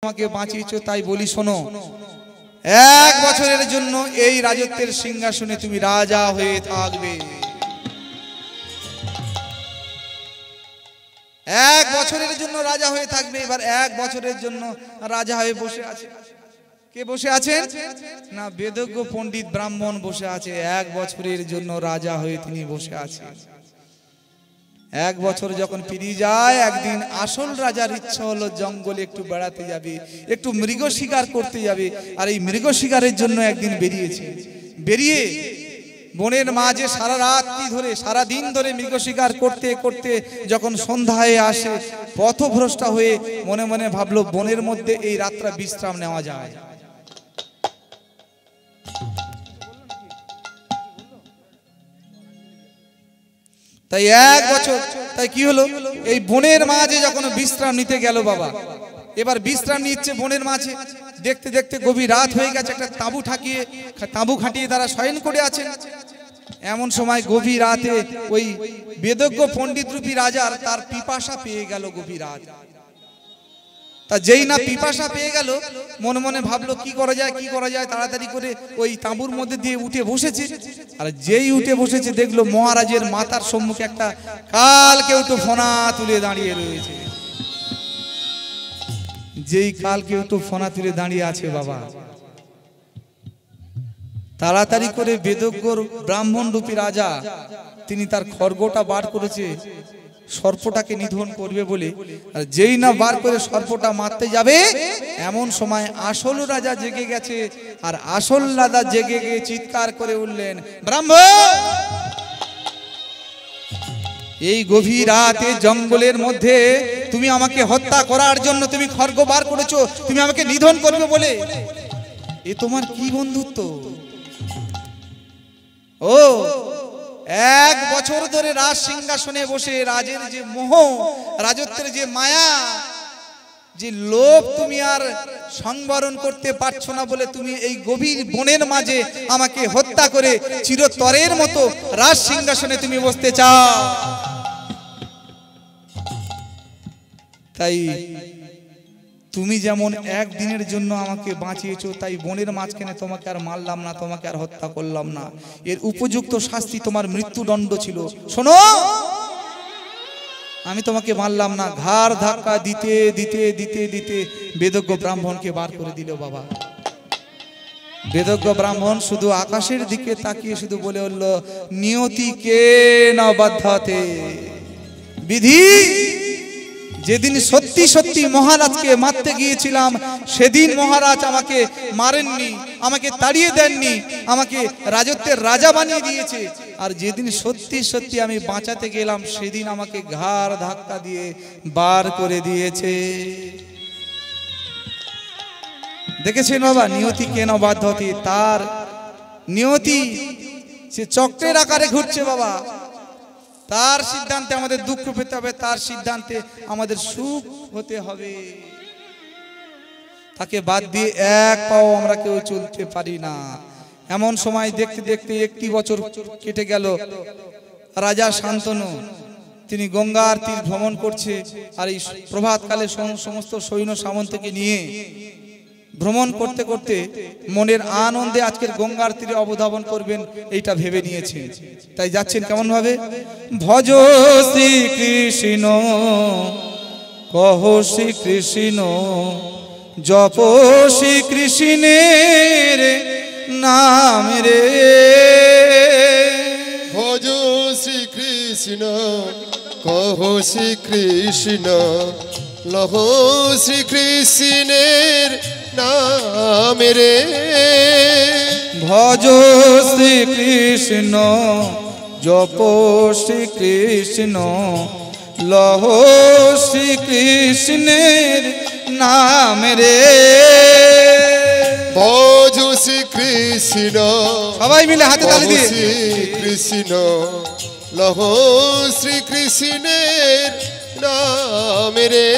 আমাকে বাঁচিয়েছো, তাই বলি শোনো, 1 বছরের জন্য এই রাজত্বের সিংহাসনে তুমি রাজা হয়ে থাকবে। 1 বছরের জন্য রাজা হয়ে থাকবে। এবার 1 বছরের জন্য রাজা হয়ে বসে আছে। কে বসে আছেন? না, বেদজ্ঞ পণ্ডিত ব্রাহ্মণ বসে আছে। 1 বছরের জন্য রাজা হয়ে তিনি বসে আছেন। 1 বছর যখন পেরিয়ে যায়, একদিন আসল রাজার ইচ্ছা হলো জঙ্গলে একটু বেড়াতে যাবে, একটু মৃগ শিকার করতে যাবে। আর এই মৃগ শিকারের জন্য একদিন বেরিয়েছে। বেরিয়ে বনের মাঝে সারা রাত্রি ধরে, সারা দিন ধরে মৃগ শিকার করতে করতে যখন সন্ধ্যায় আসে, পথভ্রষ্টা হয়ে মনে মনে ভাবলো বনের মধ্যে এই রাতটা বিশ্রাম নেওয়া যায়। তাই 1 বছর, তাই কি হলো, এই বনের মাঝে যখন বিশ্রাম নিতে গেল বাবা, এবার বিশ্রাম নিচ্ছে বনের মাঝে। দেখতে দেখতে গভীর রাত হয়ে গেছে। একটা তাঁবু খাটিয়ে তারা শয়ন করে আছেন। এমন সময় গভীর রাতে ওই বেদজ্ঞ পণ্ডিত রূপী রাজার তার পিপাসা পেয়ে গেল। গভীর রাত, তা যেই না পিপাসা পেয়ে গেল, মনে মনে ভাবলো কি করা যায়, কি করা যায়। তাড়াতাড়ি করে ওই তাঁবুর মধ্যে দিয়ে উঠে বসেছে। আর যেই উঠে বসেছে, দেখলো মহারাজের মাথার সম্মুখে একটা কাল কেউটো ফনা তুলে দাঁড়িয়ে রয়েছে। যেই কাল কেউটো ফনা তুলে দাঁড়িয়ে আছে বাবা, তাড়াতাড়ি করে বেদজ্ঞ ব্রাহ্মণ রূপী রাজা তিনি তার খড়গটা বার করেছে সর্পটাকে নিধন করবে বলে। আর যেই না বার করে সর্পটা মারতে যাবে, এমন সময় আসল রাজা জেগে গেছে। আর আসল রাজা জেগে গিয়ে চিৎকার করে উঠলেন, ব্রাহ্মণ, এই গভীর রাতে জঙ্গলের মধ্যে তুমি আমাকে হত্যা করার জন্য তুমি খড়গ বার করেছো, তুমি আমাকে নিধন করবে বলে। এ তোমার কি বন্ধুত্ব? ও 1 বছর ধরে রাজ সিংহাসনে বসে রাজের যে মোহ, রাজত্বের যে মায়া, যে লোভ তুমি আর সংবরণ করতে পারছো না বলে তুমি এই গভীর বনের মাঝে আমাকে হত্যা করে চিরতরের মতো রাজ সিংহাসনে তুমি বসতে চাও। তাই তুমি যেমন 1 দিনের জন্য আমাকে বাঁচিয়েছো, তাই বনের মাঝখানে তোমাকে আর মারলাম না, তোমাকে আর হত্যা করলাম না। এর উপযুক্ত শাস্তি তোমার মৃত্যুদণ্ড ছিল। শোনো, আমি তোমাকে মারলাম না। ঘাড় ধাক্কা দিতে দিতে দিতে দিতে বেদজ্ঞ ব্রাহ্মণকে বার করে দিল বাবা। বেদজ্ঞ ব্রাহ্মণ শুধু আকাশের দিকে তাকিয়ে শুধু বলে উঠল, নিয়তিকে না বাধ্যাতে। বিধি, যেদিন সত্যি সত্যি মহারাজকে মারতে গিয়েছিলাম, সেদিন মহারাজ আমাকে মারেননি, আমাকে তাড়িয়ে দেননি, আমাকে রাজত্বের রাজা বানিয়ে দিয়েছে। আর যেদিন সত্যি সত্যি আমি বাঁচাতে গেলাম, সেদিন আমাকে ঘাড় ধাক্কা দিয়ে বার করে দিয়েছে। দেখেছেন বাবা, নিয়তি কেন বাধ্যতে, তার নিয়তি সে চক্রের আকারে ঘুরছে বাবা। তার সিদ্ধান্তে আমাদের দুঃখ পেতে হবে, তার সিদ্ধান্তে আমাদের সুখ হতে হবে। তাকে বাদ দিয়ে 1 পাও আমরা কেউ চলতে পারি না। এমন সময় দেখতে দেখতে 1 বছর কেটে গেল। রাজা শান্তনু তিনি গঙ্গার তীর ভ্রমণ করছে। আর এই প্রভাতকালে সমস্ত সৈন্য সামন্তকে নিয়ে ভ্রমণ করতে করতে মনের আনন্দে আজকের গঙ্গার তীরে অবধাবন করবেন এইটা ভেবে নিয়েছেন। তাই যাচ্ছেন কেমন ভাবে, ভজ শ্রী কৃষ্ণ, কহ শ্রী কৃষ্ণ, জপ শ্রী কৃষ্ণের নাম রে। ভজ শ্রী কৃষ্ণ, কহ শ্রী কৃষ্ণ, লহ শ্রী কৃষ্ণের নাম রে। ভজ শ্রী কৃষ্ণ, জপ শ্রী কৃষ্ণ, লহ শ্রী কৃষ্ণের নাম রে। ভজ শ্রী কৃষ্ণ, সবাই মিলে হাতে তালি দিয়ে, শ্রী কৃষ্ণ, লহ শ্রী কৃষ্ণের নাম রে।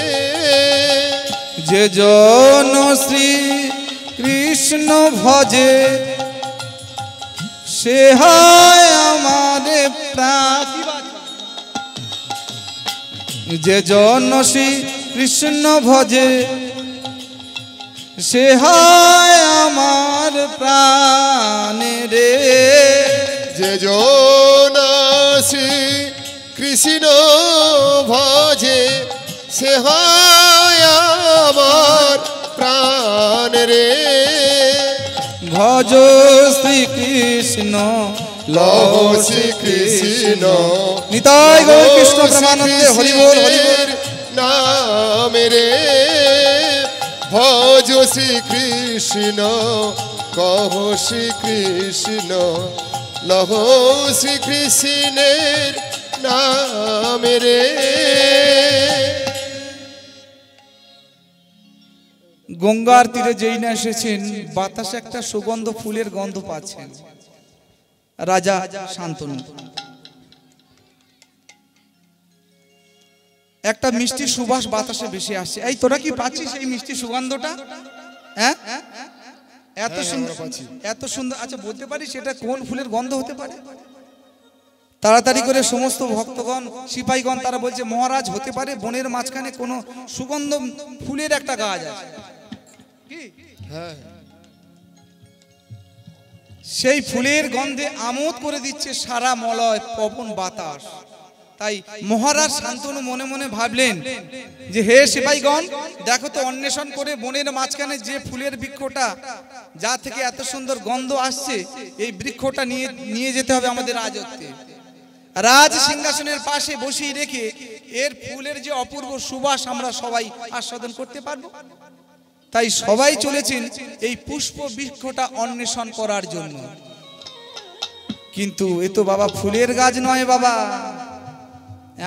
যে জন শ্রী কৃষ্ণ ভজে, সে হয় আমারে প্রাণ। যে জন শ্রী কৃষ্ণ ভজে, সে হয় আমার প্রাণের যে জনা শ্রী কৃষ্ণ ভজে সে হয় আমার প্রাণ রে ভজ শ্রীকৃষ্ণ লহ শ্রীকৃষ্ণ নিতাই গৌর কৃষ্ণ প্রেমানন্দে হরি বল হরি বল নাম রে ভজ শ্রীকৃষ্ণ কহ শ্রীকৃষ্ণ লহ শ্রীকৃষ্ণের নাম রে গঙ্গার তীরে যেই না এসেছেন বাতাসে একটা সুগন্ধ ফুলের গন্ধ পাচ্ছেন রাজা শান্তনু একটা মিষ্টি সুবাস বাতাসে ভেসে আসছে এই তোরা কি পাচ্ছিস এই মিষ্টি সুগন্ধটা হ্যাঁ এত সুন্দর এত সুন্দর আচ্ছা বলতে পারিস এটা কোন ফুলের গন্ধ হতে পারে তাড়াতাড়ি করে সমস্ত ভক্তগণ সিপাহীগণ তারা বলছে মহারাজ হতে পারে বনের মাঝখানে কোনো সুগন্ধ ফুলের একটা গাছ আছে কি হ্যাঁ সেই ফুলের গন্ধে আমোদ করে দিচ্ছে সারা মলয় পবন বাতাস তাই মহারাজ শান্তনু মনে মনে ভাবলেন যে হে সিপাহীগণ দেখো তো অন্বেষণ করে বনের মাঝখানে যে ফুলের বৃক্ষটা যা থেকে এত সুন্দর গন্ধ আসছে এই বৃক্ষটা নিয়ে যেতে হবে আমাদের রাজত্বে রাজ সিংহাসনের পাশে বসিয়ে রেখে এর ফুলের যে অপূর্ব সুবাস আমরা সবাই আস্বাদন করতে পারবো তাই সবাই চলেছেন এই পুষ্প বৃক্ষটা অন্বেষণ করার জন্য কিন্তু এ তো বাবা ফুলের গাছ নয় বাবা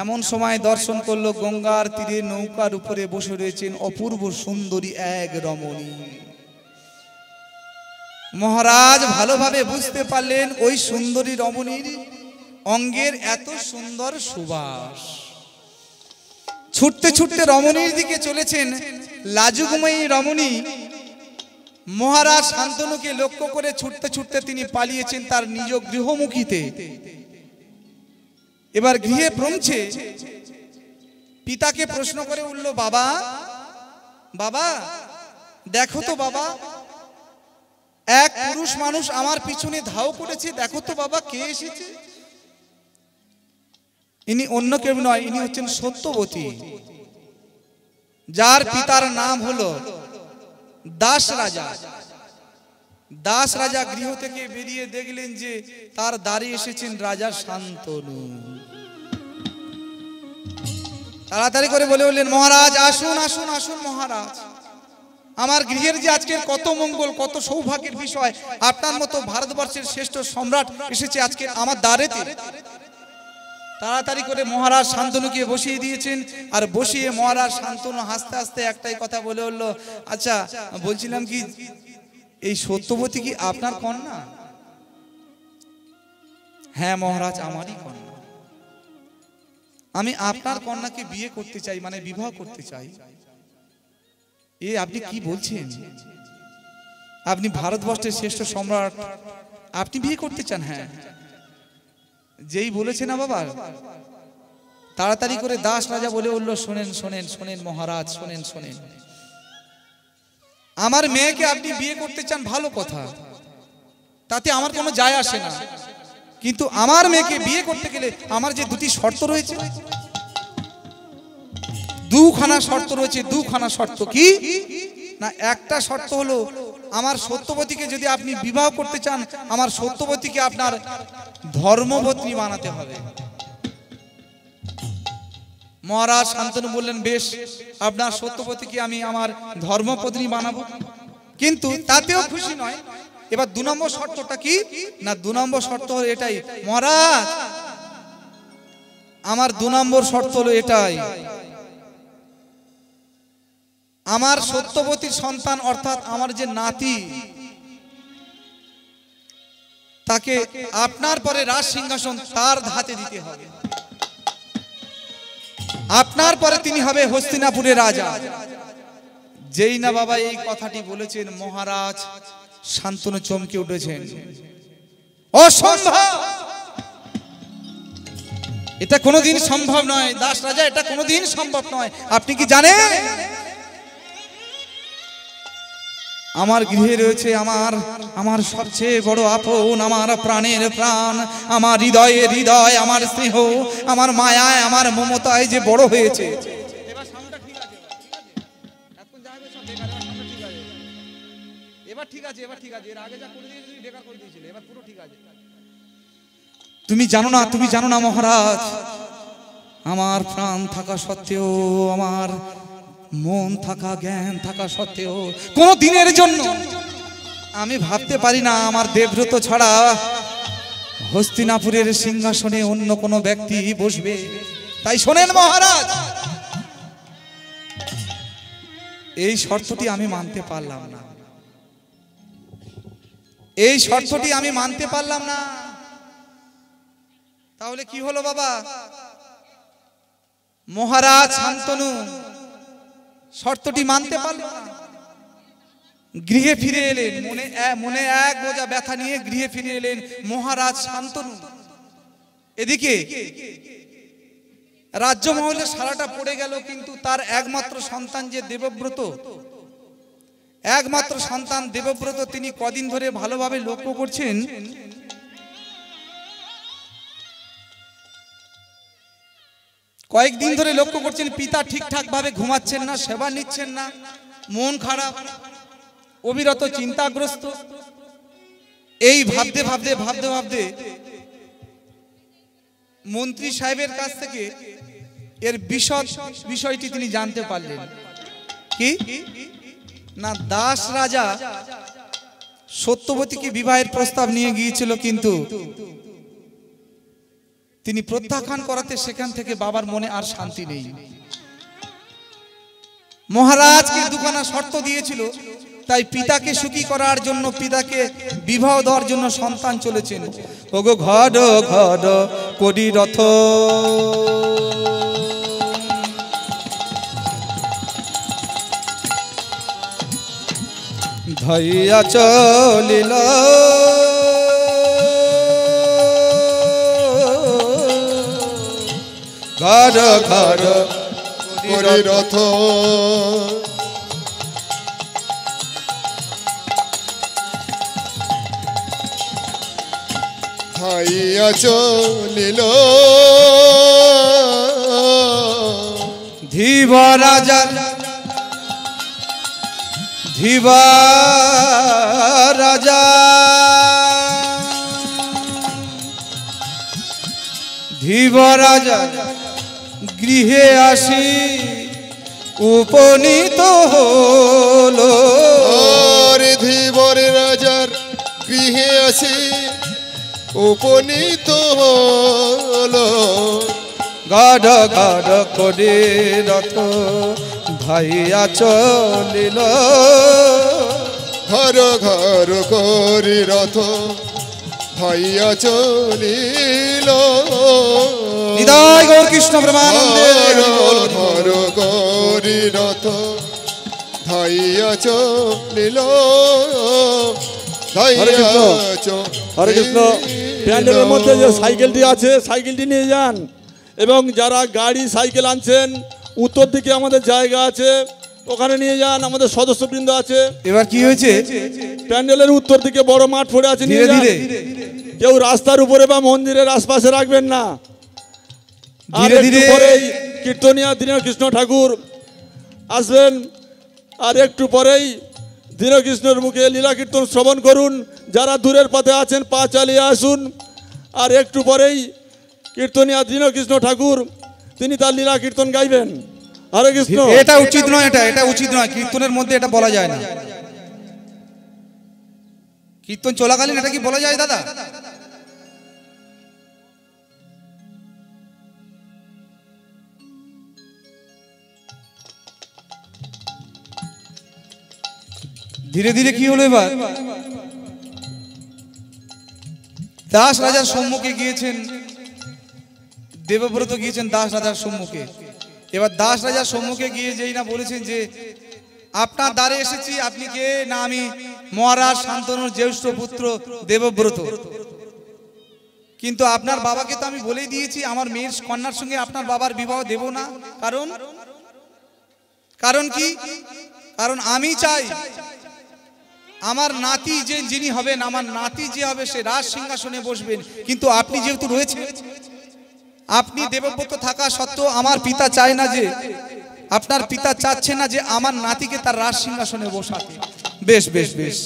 এমন সময় দর্শন করলো গঙ্গার তীরে নৌকার উপরে বসে রয়েছেন অপূর্ব সুন্দরী এক রমণী মহারাজ ভালোভাবে বুঝতে পারলেন ওই সুন্দরী রমণীর অঙ্গের এত সুন্দর সুবাস ছুটতে ছুটতে রমণীর দিকে চলেছেন লাজুকময়ী রমণী মহারাজ শান্তনুকে লক্ষ্য করে ছুটতে ছুটতে তিনি পালিয়েছেন তার নিজ গৃহমুখীতে এবার গৃহে পৌঁছে পিতাকে প্রশ্ন করে উঠল বাবা বাবা দেখো তো বাবা এক পুরুষ মানুষ আমার পিছনে ধাও করেছে দেখো তো বাবা কে এসেছে ইনি অন্য কেউ নয় ইনি হচ্ছেন সত্যবতী যার পিতার নাম হলো দাস রাজা দাস রাজা গৃহ থেকে বেরিয়ে দেখলেন যে তার দ্বারে এসেছেন রাজা শান্তনু তাড়াতাড়ি করে বলে উঠলেন মহারাজ আসুন আসুন আসুন মহারাজ আমার গৃহের যে আজকের কত মঙ্গল কত সৌভাগ্যের বিষয় আপনার মতো ভারতবর্ষের শ্রেষ্ঠ সম্রাট এসেছে আজকে আমার দ্বারেতে তাড়াতাড়ি করে মহারাজ শান্তনুকে বসিয়ে দিয়েছেন আর বসিয়ে মহারাজ শান্তনু হাসতে হাসতে একটাই কথা বলে উঠল আচ্ছা বলছিলাম কি এই সত্যবতী কি আপনার কন্যা হ্যাঁ মহারাজ আমারই কন্যা আমি আপনার কন্যাকে বিয়ে করতে চাই মানে বিবাহ করতে চাই এ আপনি কি বলছেন আপনি ভারতবর্ষের শ্রেষ্ঠ সম্রাট আপনি বিয়ে করতে চান হ্যাঁ যেই বলেছে না বাবা তাড়াতাড়ি করে দাস রাজা বলে উঠল শোনেন শোনেন শোনেন মহারাজ শোনেন শোনেন আমার মেয়েকে আপনি বিয়ে করতে চান ভালো কথা তাতে আমার কোনো যায় আসে না কিন্তু আমার মেয়েকে বিয়ে করতে গেলে আমার যে দুটি শর্ত রয়েছে দুখানা শর্ত রয়েছে দুখানা শর্ত কি না একটা শর্ত হলো আমার সত্যবতীকে যদি আপনি বিবাহ করতে চান আমার সত্যবতীকে আপনার ধর্মপত্নী বানাতে হবে মহারাজ শান্তনু বললেন বেশ আপনার সত্যবতীকে আমি আমার ধর্মপত্নী বানাবো কিন্তু তাতেও খুশি নয় এবার 2 নম্বর শর্তটা কি না 2 নম্বর শর্ত হলো এটাই মহারাজ আমার 2 নম্বর শর্ত হলো এটাই আমার সত্যবতীর সন্তান অর্থাৎ আমার যে নাতি তাকে আপনার পরে রাজ সিংহাসন তার হাতে দিতে হবে আপনার পরে তিনি হবে হস্তিনাপুরের রাজা যেই না বাবা এই কথাটি বলেছেন মহারাজ শান্তনু চমকে উঠেছেন অসম্ভব এটা কোনোদিন সম্ভব নয় দাস রাজা এটা কোনোদিন সম্ভব নয় আপনি কি জানেন আমার গৃহে রয়েছে আমার আমার সবচেয়ে বড় আপন, আমার প্রাণের প্রাণ, আমার হৃদয়ের হৃদয়, আমার স্নেহ, আমার মায়ায়, আমার মমতায় যে বড় হয়েছে। এবার সামনেটা ঠিক আছে, এখন যা হবে সব বেকার, এবার সামনে ঠিক আছে, এবার ঠিক আছে, এবার ঠিক আছে। এর আগে যা করে দিয়েছিলি বেকার করে দিয়েছিলে, এবার পুরো ঠিক আছে। তুমি জানো না, তুমি জানো না মহারাজ, আমার প্রাণ থাকা সত্ত্বেও, আমার মন থাকা, জ্ঞান থাকা সত্ত্বেও কোনো দিনের জন্য আমি ভাবতে পারি না আমার দেবব্রত ছাড়া হস্তিনাপুরের সিংহাসনে অন্য কোনো ব্যক্তি বসবে। তাই শোনেন মহারাজ, এই শর্তটি আমি মানতে পারলাম না, এই শর্তটি আমি মানতে পারলাম না। তাহলে কি হলো বাবা? মহারাজ শান্তনু শর্তটি মানতে পারল না, গৃহে ফিরে এলেন। মনে এক বোঝা ব্যথা নিয়ে গৃহে ফিরে এলেন মহারাজ শান্তনু। এদিকে রাজ্যমহলে সারাটা পড়ে গেল, কিন্তু তার একমাত্র সন্তান যে দেবব্রত, একমাত্র সন্তান দেবব্রত, তিনি কদিন ধরে ভালোভাবে লক্ষ্য করছেন কয়েকদিন ধরে লক্ষ্য করছেন পিতা ঠিকঠাক ভাবে ঘুমাচ্ছেন না, সেবা নিচ্ছেন না, মন খারাপ, অবিরত চিন্তাগ্রস্ত। এই ভাবতে ভাবতে ভাবতে ভাবতে মন্ত্রী সাহেবের কাছ থেকে এর বিষয়টি তিনি জানতে পারলেন। কি না, দাস রাজা সত্যবতীকে বিবাহের প্রস্তাব নিয়ে গিয়েছিল, কিন্তু তিনি প্রত্যাখ্যান করাতে সেখান থেকে বাবার মনে আর শান্তি নেই। মহারাজকে দুখানা শর্ত দিয়েছিল, তাই পিতাকে সুখী করার জন্য, পিতাকে বিবাহ দেওয়ার জন্য সন্তান চলেছেন। ওগো ঘড ঘড করি রথ, ধইয়া চলিল ঘর ঘর করি রথ, হাইয়া চলিল ধীবা রাজার, ধীবা রাজা, ধীবা রাজা গৃহে আসি উপনীত হলো। ধীবর রাজার গৃহে আসি উপনীত হলো। গাঢ় গাঢ় করে রথ ভাইয়া চলিল, ঘর ঘর করি রথ ভাইয়া চলিল। নিতাই গৌর কৃষ্ণ প্রেমানন্দে। ঘর করি রথ ভাইয়া চলিল। হরে কৃষ্ণ। প্যান্ডেলের মধ্যে যে সাইকেলটি আছে, সাইকেলটি নিয়ে যান, এবং যারা গাড়ি সাইকেল আনছেন উত্তর দিকে আমাদের জায়গা আছে, ওখানে নিয়ে যান। আমাদের সদস্যবৃন্দ আছে। এবার কি হয়েছে? প্যান্ডেলের উত্তর দিকে বড় মাঠ পড়ে আছে, নিয়ে যান। কেউ রাস্তার উপরে বা মন্দিরের আশপাশে রাখবেন না। ধীরে ধীরে পরেই কীর্তনিয়া দীনকৃষ্ণ ঠাকুর আসবেন, আর একটু পরেই দীনকৃষ্ণের মুখে লীলা কীর্তন শ্রবণ করুন। যারা দূরের পথে আছেন পা চালিয়ে আসুন। আর একটু পরেই কীর্তনিয়া দীনকৃষ্ণ ঠাকুর তিনি তার লীলা কীর্তন গাইবেন। হরে কৃষ্ণ। এটা উচিত নয়, এটা উচিত নয়, কীর্তনের মধ্যে এটা বলা যায় না। কীর্তন চলাকালীন এটা কি বলা যায় দাদা? ধীরে ধীরে কি হলো এবার? দাস রাজার সম্মুখে গিয়েছেন দেবব্রত, গিয়েছেন দাস রাজার সম্মুখে। এবার দাস রাজার সম্মুখে গিয়ে যেই না বলেছেন যে আপনার দ্বারে এসেছি, আপনি কে? না আমি মহারাজ শান্তনুর জ্যেষ্ঠ পুত্র দেবব্রত। কিন্তু আপনার বাবাকে তো আমি বলেই দিয়েছি আমার মেয়ের কন্যার সঙ্গে আপনার বাবার বিবাহ দেব না। কারণ কি? কারণ আমি চাই আমার নাতি যে যিনি হবেন, আমার নাতি যে হবে সে রাজ সিংহাসনে বসবেন, কিন্তু আপনি যেহেতু রয়েছে, আপনি দেবব্রত থাকা সত্ত্বেও আমার পিতা চায় না যে, আপনার পিতা চাচ্ছে না যে আমার নাতিকে তার রাজ সিংহাসনে বসাতে। বেশ বেশ বেশ,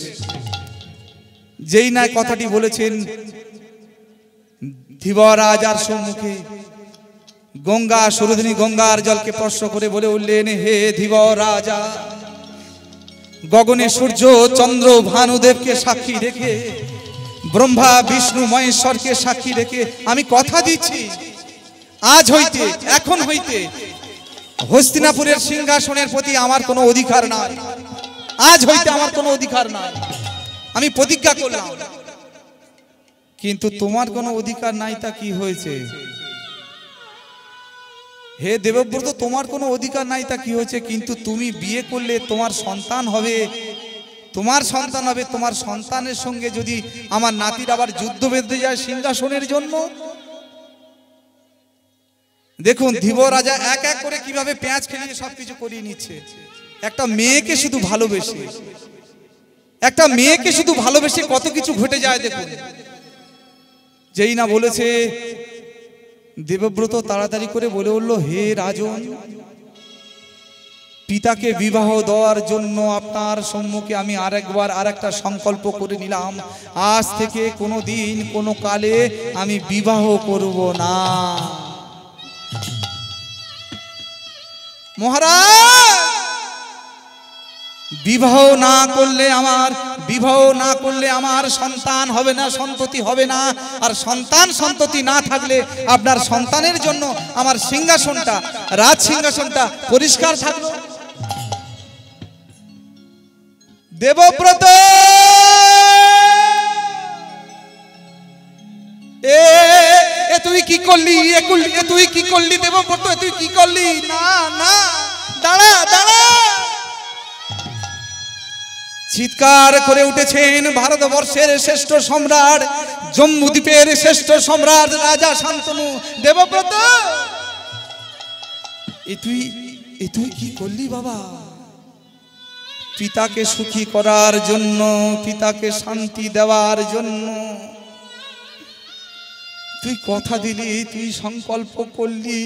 যেই না কথাটি বলেছেন, ধীবরাজার সম্মুখে গঙ্গা সুরধিনী গঙ্গার জলকে স্পর্শ করে বলে উঠলেন, হে ধীবরাজা, গগনে সূর্য চন্দ্র ভানুদেবকে সাক্ষী রেখে, ব্রহ্মা বিষ্ণু মহেশ্বরকে সাক্ষী রেখে আমি কথা দিচ্ছি, আজ হইতে এখন হইতে হস্তিনাপুরের সিংহাসনের প্রতি আমার কোনো অধিকার নাই। আজ হইতে আমার কোনো অধিকার নাই, আমি প্রতিজ্ঞা করলাম। কিন্তু তোমার কোনো অধিকার নাই, তা কি হয়েছে? হে দেবব্রত, তোমার কোনো অধিকার নাই তা কি হয়েছে? কিন্তু তুমি বিয়ে করলে তোমার সন্তান হবে, তোমার সন্তান হবে, তোমার সন্তানের সঙ্গে যদি আমার নাতির আবার যুদ্ধ বেঁধে যায় সিংহাসনের জন্য। দেখুন ধীবরাজা এক এক করে কিভাবে পেঁয়াজ খেলিয়ে সবকিছু করিয়ে নিচ্ছে। একটা মেয়েকে শুধু ভালোবেসে, একটা মেয়েকে শুধু ভালোবেসে কত কিছু ঘটে যায়। দেখুন, যেই না বলেছে, দেবব্রত তাড়াতাড়ি করে বলে উঠল, হে রাজন, পিতাকে বিবাহ দেওয়ার জন্য আপনার সম্মুখে আমি আরেকবার আরেকটা সংকল্প করে নিলাম, আজ থেকে কোনো দিন কোনো কালে আমি বিবাহ করব না। মহারাজ, বিবাহ না করলে আমার সন্তান হবে না, সন্ততি হবে না। আর সন্তান সন্ততি না থাকলে আপনার সন্তানের জন্য আমার সিংহাসনটা, রাজ সিংহাসনটা পরিষ্কার থাকলো। দেবব্রত, তুই কি করলি? তুই কি করলি দেবব্রত? তুই কি করলি? না না, দাঁড়া দাঁড়া। চিৎকার করে উঠেছেন ভারতবর্ষের শ্রেষ্ঠ সম্রাট, জম্বুদ্বীপের শ্রেষ্ঠ সম্রাট রাজা শান্তনু। দেবব্রত, তুই কি করলি বাবা? পিতাকে সুখী করার জন্য, পিতাকে শান্তি দেওয়ার জন্য তুই কথা দিলি, তুই সংকল্প করলি,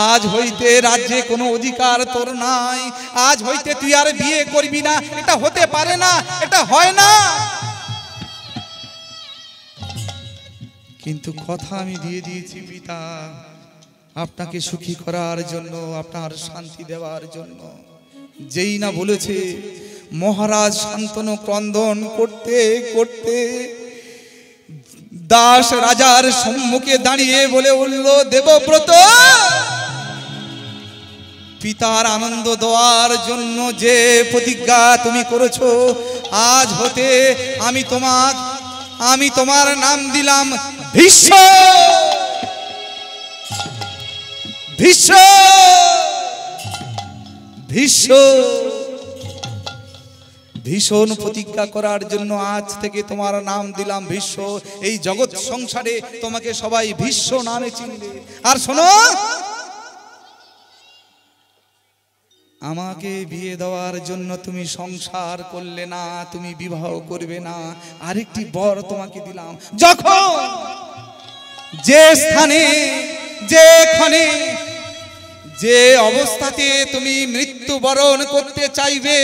আজ হইতে রাজ্যে কোনো অধিকার তোর নাই, আজ হইতে তুই আর বিয়ে করবি না। এটা হতে পারে না, এটা হয় না। কিন্তু কথা আমি দিয়ে দিয়েছি পিতা, আপনাকে সুখী করার জন্য, আপনার শান্তি দেওয়ার জন্য। যেই না বলেছে, মহারাজ শান্তনু ক্রন্দন করতে করতে দাস রাজার সম্মুখে দাঁড়িয়ে বলে উঠল, দেবব্রত, পিতার আনন্দ দেওয়ার জন্য যে প্রতিজ্ঞা তুমি করেছো, আজ হতে আমি তোমার নাম দিলাম ভীষ্ম। ভীষ্ম ভীষ্ম ভীষণ প্রতিজ্ঞা করার জন্য আজ থেকে তোমার নাম দিলাম ভীষ্ম। এই জগৎ সংসারে তোমাকে সবাই ভীষ্ম নামে চিনবে। আর শোনো, আমাকে বিয়ে দেওয়ার জন্য তুমি সংসার করলে না, তুমি বিবাহ করবে না। আরেকটি বর তোমাকে দিলাম, যখন যে স্থানে, যেখানে, যে অবস্থাতে তুমি মৃত্যুবরণ করতে চাইবে,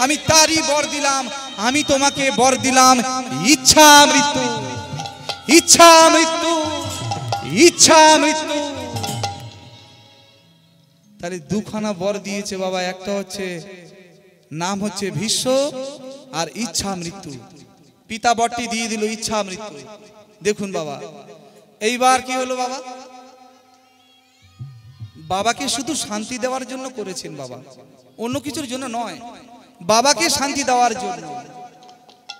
আমি তারই বর দিলাম। আমি তোমাকে বর দিলাম ইচ্ছা মৃত্যু, ইচ্ছা মৃত্যু, ইচ্ছা মৃত্যু। তাহলে দুখানা বর দিয়েছে বাবা, একটা হচ্ছে নাম হচ্ছে ভীষ্ম, আর ইচ্ছা মৃত্যু। পিতা বরটি দিয়ে দিল ইচ্ছা মৃত্যু। দেখুন বাবা, এইবার কি হলো বাবা? বাবাকে শুধু শান্তি দেওয়ার জন্য করেছেন বাবা, অন্য কিছুর জন্য নয়, বাবাকে শান্তি দেওয়ার জন্য।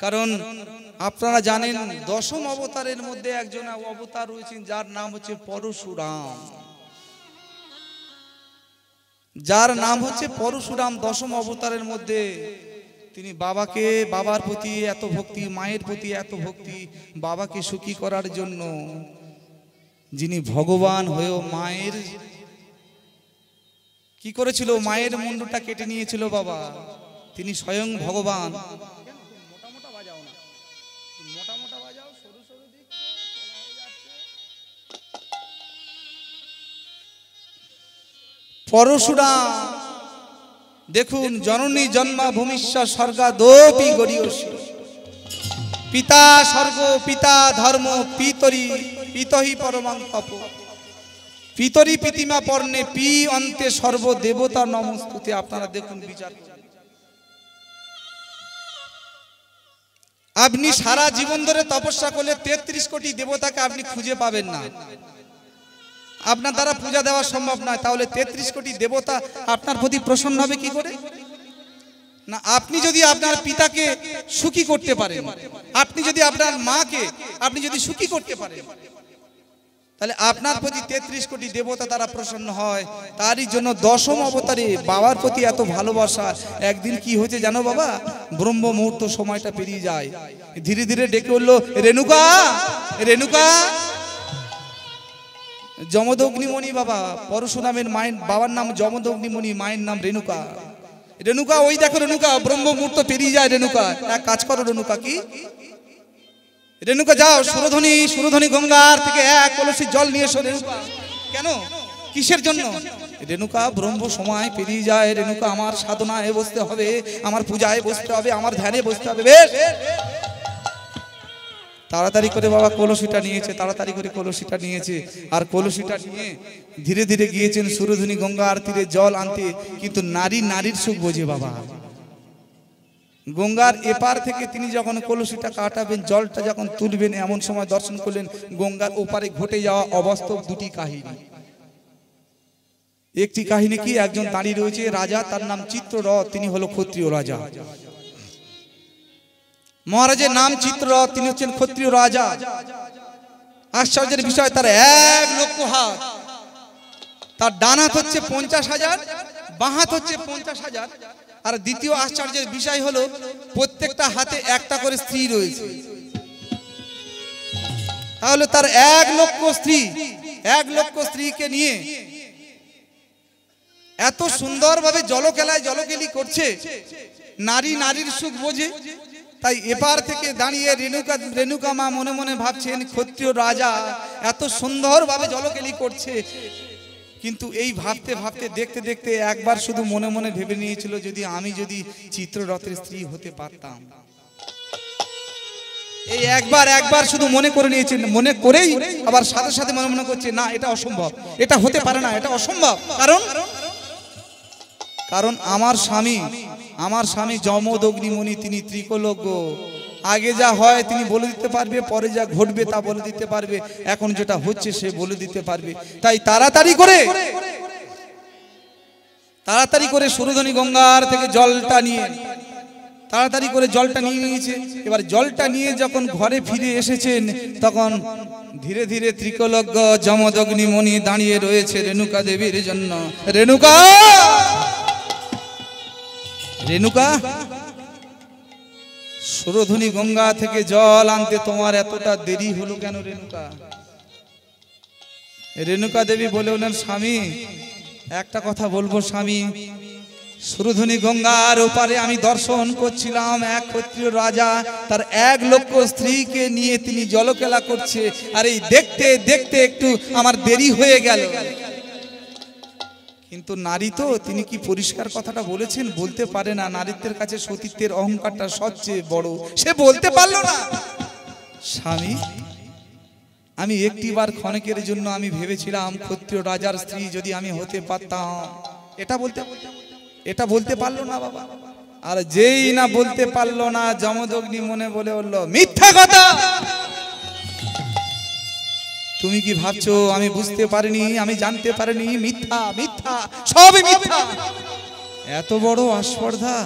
কারণ আপনারা জানেন, দশম অবতারের মধ্যে একজন অবতার রয়েছেন, যার নাম হচ্ছে পরশুরাম। যার নাম হচ্ছে পরশুরাম, দশম অবতারের মধ্যে তিনি বাবার প্রতি এত ভক্তি, মায়ের প্রতি এত ভক্তি, বাবাকে সুখী করার জন্য যিনি ভগবান হয়েও মায়ের কি করেছিল, মায়ের মুন্ডটা কেটে নিয়েছিল বাবা। তিনি স্বয়ং ভগবান। পরশুরাম দেখুন, জননী জন্মা ভূমিশ্বর স্বর্গাদপি গরীয়সী, পিতা স্বর্গ পিতা ধর্ম পিতরি পিতহি পরমাং তপ, পিতরি পিতিমা পর্ণে পি অন্তে সর্ব দেবতা নমস্তুতে। আপনারা দেখুন, বিচার আপনি সারা জীবন ধরে তপস্যা করলে 33 কোটি দেবতাকে আপনি খুঁজে পাবেন না, আপনার দ্বারা পূজা দেওয়া সম্ভব নয়। তাহলে 33 কোটি দেবতা আপনার প্রতি প্রসন্ন হবে কি করে? না, আপনি যদি আপনার পিতাকে সুখী করতে পারেন, আপনি যদি আপনার মাকে আপনি যদি সুখী করতে পারেন, তাহলে আপনার প্রতি 33 কোটি দেবতা তারা প্রসন্ন হয়। তারই জন্য 10ম অবতারে বাবার প্রতি এত ভালোবাসা। একদিন কি হয়েছে জানো বাবা? ব্রহ্ম মুহূর্ত সময়টা পেরিয়ে যায়, ধীরে ধীরে ডেকে বললো, রেণুকা রেণুকা। যমদগ্নিমণি বাবা, পরশুরামের মায়ের বাবার নাম যমদগ্নিমণি, মায়ের নাম রেণুকা। রেণুকা, ওই দেখো রেণুকা, ব্রহ্ম মুহূর্ত পেরিয়ে যায়। রেণুকা, এক কাজ করো রেণুকা। কি? রেণুকা যাও, সুরধনী গঙ্গার থেকে 1 কলসি জল নিয়ে এসো। রেণুকা, কেন? কিসের জন্য? রেণুকা, ব্রহ্ম সময় পেরিয়ে যায়। রেণুকা, আমার সাধনায় বসতে হবে, আমার পূজায় বসতে হবে, আমার ধ্যানে বসতে হবে। বেশ, তাড়াতাড়ি করে বাবা কলসিটা নিয়েছে, তাড়াতাড়ি করে কলসিটা নিয়েছে। আর কলসিটা নিয়ে ধীরে ধীরে গিয়েছেন সুরধনী গঙ্গার তীরে জল আনতে। কিন্তু নারীর সুখ বোঝে বাবা। গঙ্গার এপার থেকে তিনি যখন কলসিটা কাটাবেন, জলটা যখন তুলবেন, এমন সময় দর্শন করলেন গঙ্গার ওপারে ঘটে যাওয়া অবাস্তব 2টি কাহিনী। একটি কাহিনী কি, একজন দাঁড়িয়ে রয়েছে রাজা, তার নাম চিত্ররথ, তিনি হলো ক্ষত্রিয় রাজা। মহারাজের নাম চিত্ররথ, তিনি হচ্ছেন ক্ষত্রিয় রাজা। আশ্চর্যের বিষয়, তার 1 লক্ষ হাত, তার ডান হাত হচ্ছে 50,000, বাঁ হাত হচ্ছে 50,000। আর দ্বিতীয় আশ্চর্যের বিষয় হলো, প্রত্যেকটা হাতে একটা করে স্ত্রী রয়েছে। তাহলে তার 1 লক্ষ স্ত্রীকে নিয়ে এত সুন্দরভাবে জলকেলি করছে। নারীর সুখ বোঝে। তাই এপার থেকে দাঁড়িয়ে রেণুকা মা মনে মনে ভাবছেন, ক্ষত্রিয় রাজা এত সুন্দরভাবে জলকেলি করছে। কিন্তু এই ভাবতে ভাবতে দেখতে দেখতে একবার শুধু মনে মনে ভেবে নিয়েছিল, আমি যদি চিত্ররথের স্ত্রী হতে পারতাম। এই একবার শুধু মনে করে নিয়েছেন, মনে করেই আবার সাথে সাথে মনে মনে করছে, না এটা অসম্ভব, এটা হতে পারে না, এটা অসম্ভব। কারণ আমার স্বামী যমদগ্নিমণি, তিনি ত্রিকলজ্ঞ। আগে যা হয় তিনি বলে দিতে পারবে, পরে যা ঘটবে তা বলে দিতে পারবে, এখন যেটা হচ্ছে সে বলে দিতে পারবে। তাই তাড়াতাড়ি করে সুরধনী গঙ্গার থেকে জলটা নিয়ে নিয়েছে। এবার জলটা নিয়ে যখন ঘরে ফিরে এসেছেন, তখন ধীরে ধীরে ত্রিকলজ্ঞ যমদগ্নিমণি দাঁড়িয়ে রয়েছে রেণুকা দেবীর জন্য। রেণুকা, সুরধনী গঙ্গা থেকে জল আনতে তোমার এতটা দেরি হলো কেন রেণুকা? রেণুকা দেবী বলে উঠলেন, স্বামী একটা কথা বলবো স্বামী। সুরধনী গঙ্গার ওপারে আমি দর্শন করছিলাম, এক ক্ষত্রিয় রাজা তার 1 লক্ষ স্ত্রীকে নিয়ে তিনি জলকেলা করছে। আর এই দেখতে দেখতে একটু আমার দেরি হয়ে গেল। কিন্তু নারী তো, তিনি কি পরিষ্কার কথাটা বলেছেন? বলতে পারে না। নারীদের কাছে সতীত্বের অহংকারটা সবচেয়ে বড়, সে বলতে পারলো না। স্বামী, আমি একটিবার ক্ষণিকের জন্য আমি ভেবেছিলাম ক্ষত্রিয় রাজার স্ত্রী যদি আমি হতে পারতাম। এটা বলতে পারলো না বাবা। আর যেই না বলতে পারলো না, যমদগ্নি মনে বলে বললো, মিথ্যা কথা। তুমি কি ভাবছো আমি বুঝতে পারিনি, আমি জানতে পারিনি? মিথ্যা, সবই মিথ্যা। এত বড় আস্পর্ধা!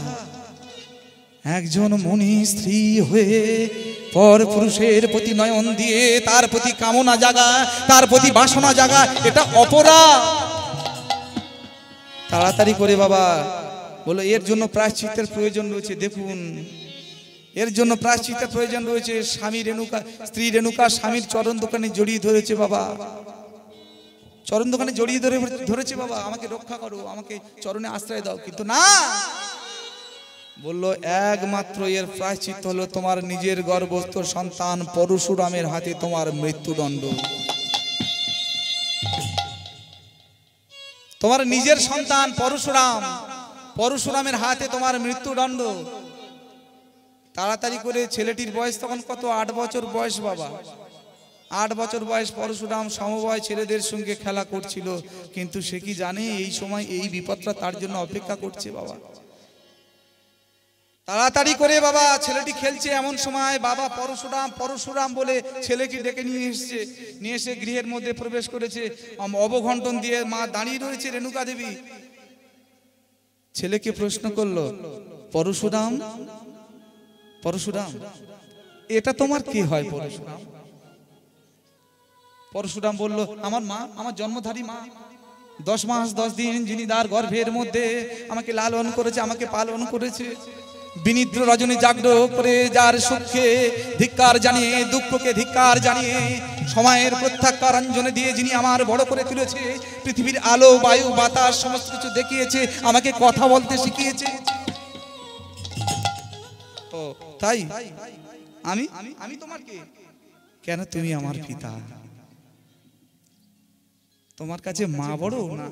একজন মনি স্ত্রী হয়ে পর পুরুষের প্রতি নয়ন দিয়ে তার প্রতি কামনা জাগা, তার প্রতি বাসনা জাগা, এটা অপরাধ। তাড়াতাড়ি করে বাবা বলো, এর জন্য প্রায়শ্চিত্তের প্রয়োজন রয়েছে। দেখুন, এর জন্য প্রায়শ্চিত্তের প্রয়োজন রয়েছে। স্ত্রী রেণুকা স্বামীর চরণ দোকানে জড়িয়ে ধরেছে বাবা, চরণ দোকানে জড়িয়ে ধরেছে বাবা, আমাকে রক্ষা করো, আমাকে চরণে আশ্রয় দাও। কিন্তু না, বলল একমাত্র এর প্রায়শ্চিত্ত হলো তোমার নিজের গর্ভস্থ সন্তান পরশুরামের হাতে তোমার মৃত্যুদণ্ড। তোমার নিজের সন্তান পরশুরাম, পরশুরামের হাতে তোমার মৃত্যুদণ্ড। তাড়াতাড়ি করে, ছেলেটির বয়স তখন কত? 8 বছর বয়স বাবা, 8 বছর বয়স। পরশুরাম সমবয় ছেলেদের সঙ্গে খেলা করছিল, কিন্তু সে কি জানে এই সময় এই বিপদটা তার জন্য অপেক্ষা করছে বাবা। তাড়াতাড়ি করে বাবা ছেলেটি খেলছে, এমন সময় বাবা পরশুরাম পরশুরাম বলে ছেলেকে ডেকে নিয়ে এসছে। নিয়ে এসে গৃহের মধ্যে প্রবেশ করেছে। অবঘণ্টন দিয়ে মা দাঁড়িয়ে রয়েছে রেণুকা দেবী। ছেলেকে প্রশ্ন করলো, পরশুরাম পরশুরাম এটা তোমার কি হয় পরশুরাম? পরশুরাম বলল, আমার মা, আমার জন্মধারী মা, 10 মাস 10 দিন যিনি তার গর্ভের মধ্যে আমাকে লালন করেছে, আমাকে পালন করেছে। বিনিদ্র রজনী জাগ্র করে যার সুখে ধিক্কার জানিয়ে, দুঃখকে ধিক্কার জানিয়ে, সময়ের প্রত্যাখ্যারঞ্জনে দিয়ে যিনি আমার বড় করে তুলেছে, পৃথিবীর আলো বায়ু বাতাস সমস্ত কিছু দেখিয়েছে, আমাকে কথা বলতে শিখিয়েছে। ও তাই আমি আমি তোমার কে? কেন তুমি আমার পিতা। তোমার কাছে মা বড় না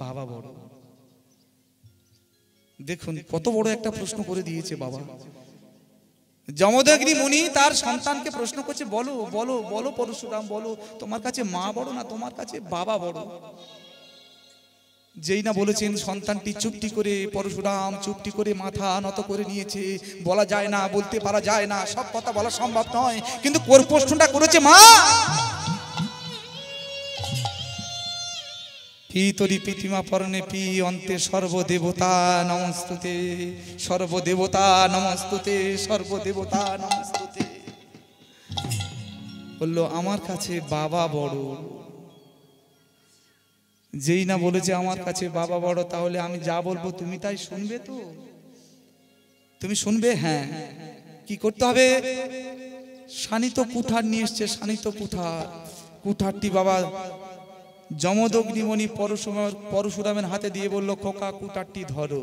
বাবা বড়? দেখুন কত বড় একটা প্রশ্ন করে দিয়েছে বাবা। যমদগ্নি মুনি তার সন্তানকে প্রশ্ন করছে, বলো বলো বলো পরশুরাম বলো, তোমার কাছে মা বড় না তোমার কাছে বাবা বড়? যেই না বলেছেন, সন্তানটি চুপটি করে, পরশুরাম চুপটি করে মাথা নত করে নিয়েছে। বলা যায় না, বলতে পারা যায় না, সব কথা বলা সম্ভব নয়, কিন্তু কোর প্রশ্নটা করেছে মা। পিতরি পৃথিমা পর্ণে পি অন্তে সর্বদেবতা নমস্তুতে, সর্বদেবতা নমস্তুতে, সর্বদেবতা নমস্তুতে। বললো আমার কাছে বাবা বড়। যেই না বলেছে আমার কাছে বাবা বড়, তাহলে আমি যা বলবো তুমি তাই শুনবে তো? তুমি শুনবে? হ্যাঁ। কি করতে হবে? শানিত কুঠার নিয়ে এসছে, শানিত কুঠার। কুঠারটি বাবা যমদগ্নিমণি পরশুরামের হাতে দিয়ে বলল, খোকা কুঠারটি ধরো।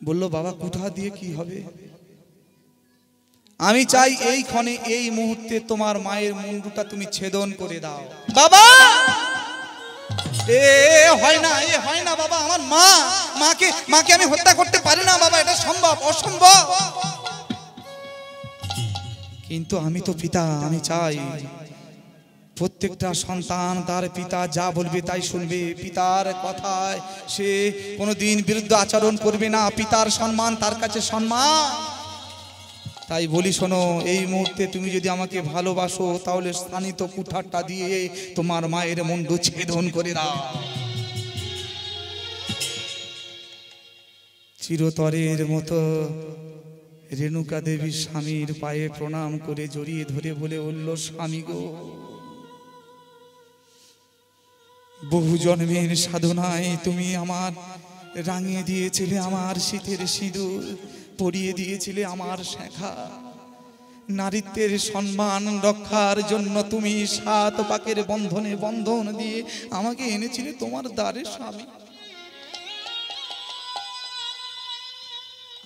বলল, বাবা কুঠার দিয়ে কি হবে? আমি চাই এই ক্ষণে এই মুহূর্তে তোমার মায়ের মুন্ডুটা তুমি ছেদন করে দাও। বাবা হয় না, হয় না বাবা, আমার মাকে আমি হত্যা করতে পারি না বাবা, এটা সম্ভব? অসম্ভব। কিন্তু আমি তো পিতা, আমি চাই প্রত্যেকটা সন্তান তার পিতা যা বলবে তাই শুনবে। পিতার কথায় সে কোনোদিন বিরুদ্ধ আচরণ করবে না। পিতার সম্মান তার কাছে সম্মান। তাই বলি শোনো, এই মুহূর্তে তুমি যদি আমাকে ভালোবাসো, তাহলে স্থানিত কুঠারটা দিয়ে তোমার মায়ের মুন্ডু ছেদন করে দাও। চিরতরের মতো রেণুকা দেবী স্বামীর পায়ে প্রণাম করে জড়িয়ে ধরে বলে উঠল, স্বামী গো, বহু জন্মের সাধনায় তুমি আমার রাঙিয়ে দিয়েছিলে আমার শীতের সিঁদুর, পরিয়ে দিয়েছিলে আমার শেখা। নারীত্বের সম্মান রক্ষার জন্য তুমি 7 পাকের বন্ধনে বন্ধন দিয়ে আমাকে এনেছিলে তোমার দ্বারে স্বামী।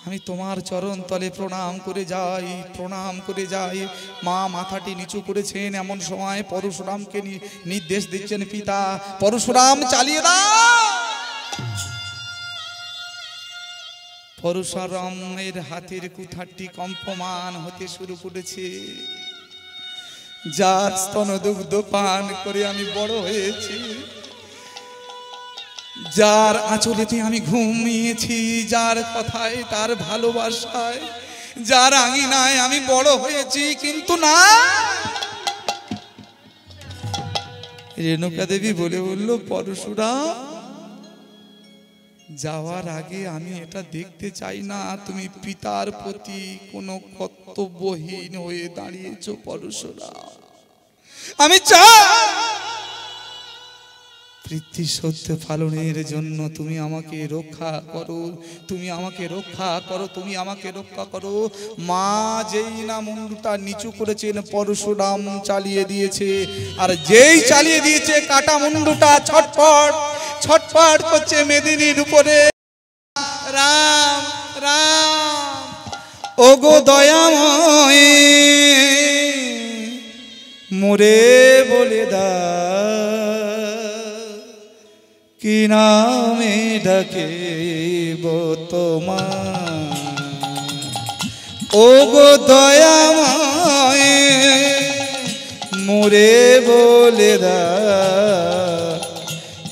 আমি তোমার চরণ তলে প্রণাম করে যাই, প্রণাম করে যাই। মা মাথাটি নিচু করেছেন। এমন সময় পরশুরামকে নির্দেশ দিচ্ছেন পিতা, পরশুরাম চালিয়ে দাও। পরশুরামের হাতের কুঠারটি কম্পমান হতে শুরু করেছে। যার স্তনদুগ্ধ পান করে আমি বড় হয়েছি, যার আঁচলেতে আমি ঘুমিয়েছি, যার কথায় তার ভালোবাসায়, যার আঙিনায় আমি বড় হয়েছি, কিন্তু না। রেণুকা দেবী বলে বলল, পরশুরাম যাওয়ার আগে আমি এটা দেখতে চাই না তুমি পিতার প্রতি কোনো কর্তব্যহীন হয়ে দাঁড়িয়েছো পরশুরাম। আমি চাই প্রীতি সত্য পালনের জন্য তুমি আমাকে রক্ষা করো, তুমি আমাকে রক্ষা করো, তুমি আমাকে রক্ষা করো। মা যেই না মুন্ডুটা নিচু করেছেন, পরশুরাম চালিয়ে দিয়েছে। আর যেই চালিয়ে দিয়েছে, কাটা মুন্ডুটা ছটফট ছটফট করছে মেদিনীর উপরে। রাম রাম ওগো দয়াময়, মোরে বলে দা কি নামে ডাকিব তোমার ও গো দয়াময় মোরে বলে দা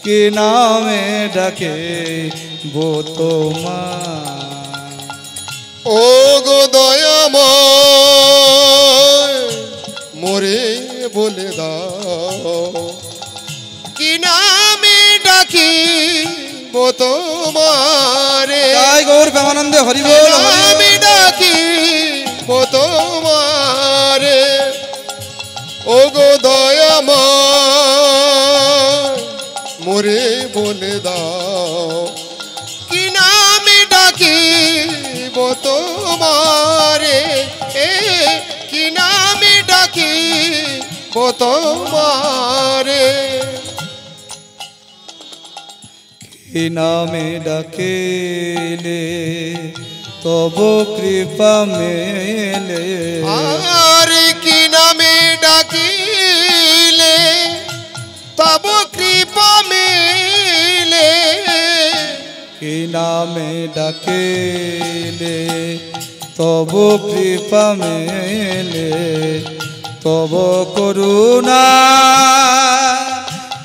কি নামে ডাকিব তোমার ও গো দয়াময় মোরে বলে দাও কি নামে ডাকিব তোমারে জয় গৌর প্রেমানন্দে হরি বল নামে ডাকিব তোমারে ও গো দয়াময় মোরে বলে দাও কি নামে ডাকিব তোমারে কি নামে ডাকিব তোমারে কি নামে ডাকিলে তব কৃপা মেলে আর কি নামে ডাকিলে তব কৃপা মেলে কি নামে ডাকিলে তব কৃপা মেলে তব করুণা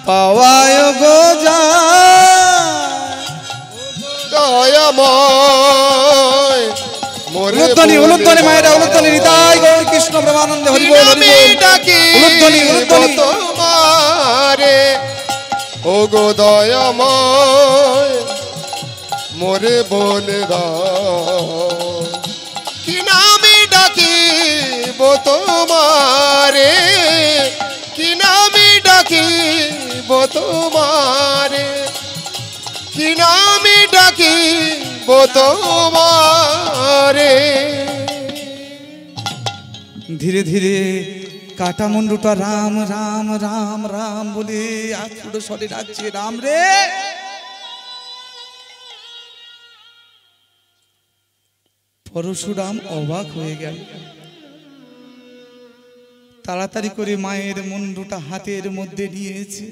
পাওয়ায় গো দয়াময় মোরে উলুধ্বনি মায়েরা উলুধ্বনি হৃদয় গৌর কৃষ্ণ প্রেমানন্দে হরি বল হরি বল উলুধ্বনি তোমারে ও গো দয়াময় মোরে বলে দাও কি নামে ডাকিব তোমারে কি নামে ডাকিব তোমারে কি নামে ডাকিব তোমারে ধীরে ধীরে কাটা মুন্ডুটা রাম রাম রাম রাম বলে আকুড়ো স্বরে ডাকছে রাম রে পরশুরাম অবাক হয়ে গেল তাড়াতাড়ি করে মায়ের মুন্ডুটা হাতের মধ্যে নিয়েছে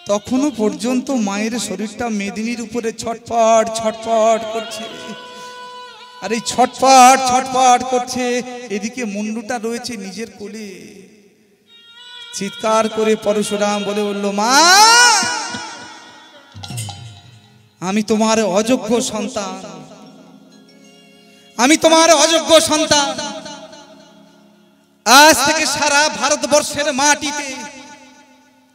তখনও পর্যন্ত মায়ের শরীরটা মেদিনীর উপরে ছটফট ছটফট করছে আর এই ছটফট ছটফট করছে এদিকে মুন্ডুটা রয়েছে নিজের কোলে চিৎকার করে পরশুরাম বলে বলল মা আমি তোমার অযোগ্য সন্তান আমি তোমার অযোগ্য সন্তান আজ থেকে সারা ভারতবর্ষের মাটিতে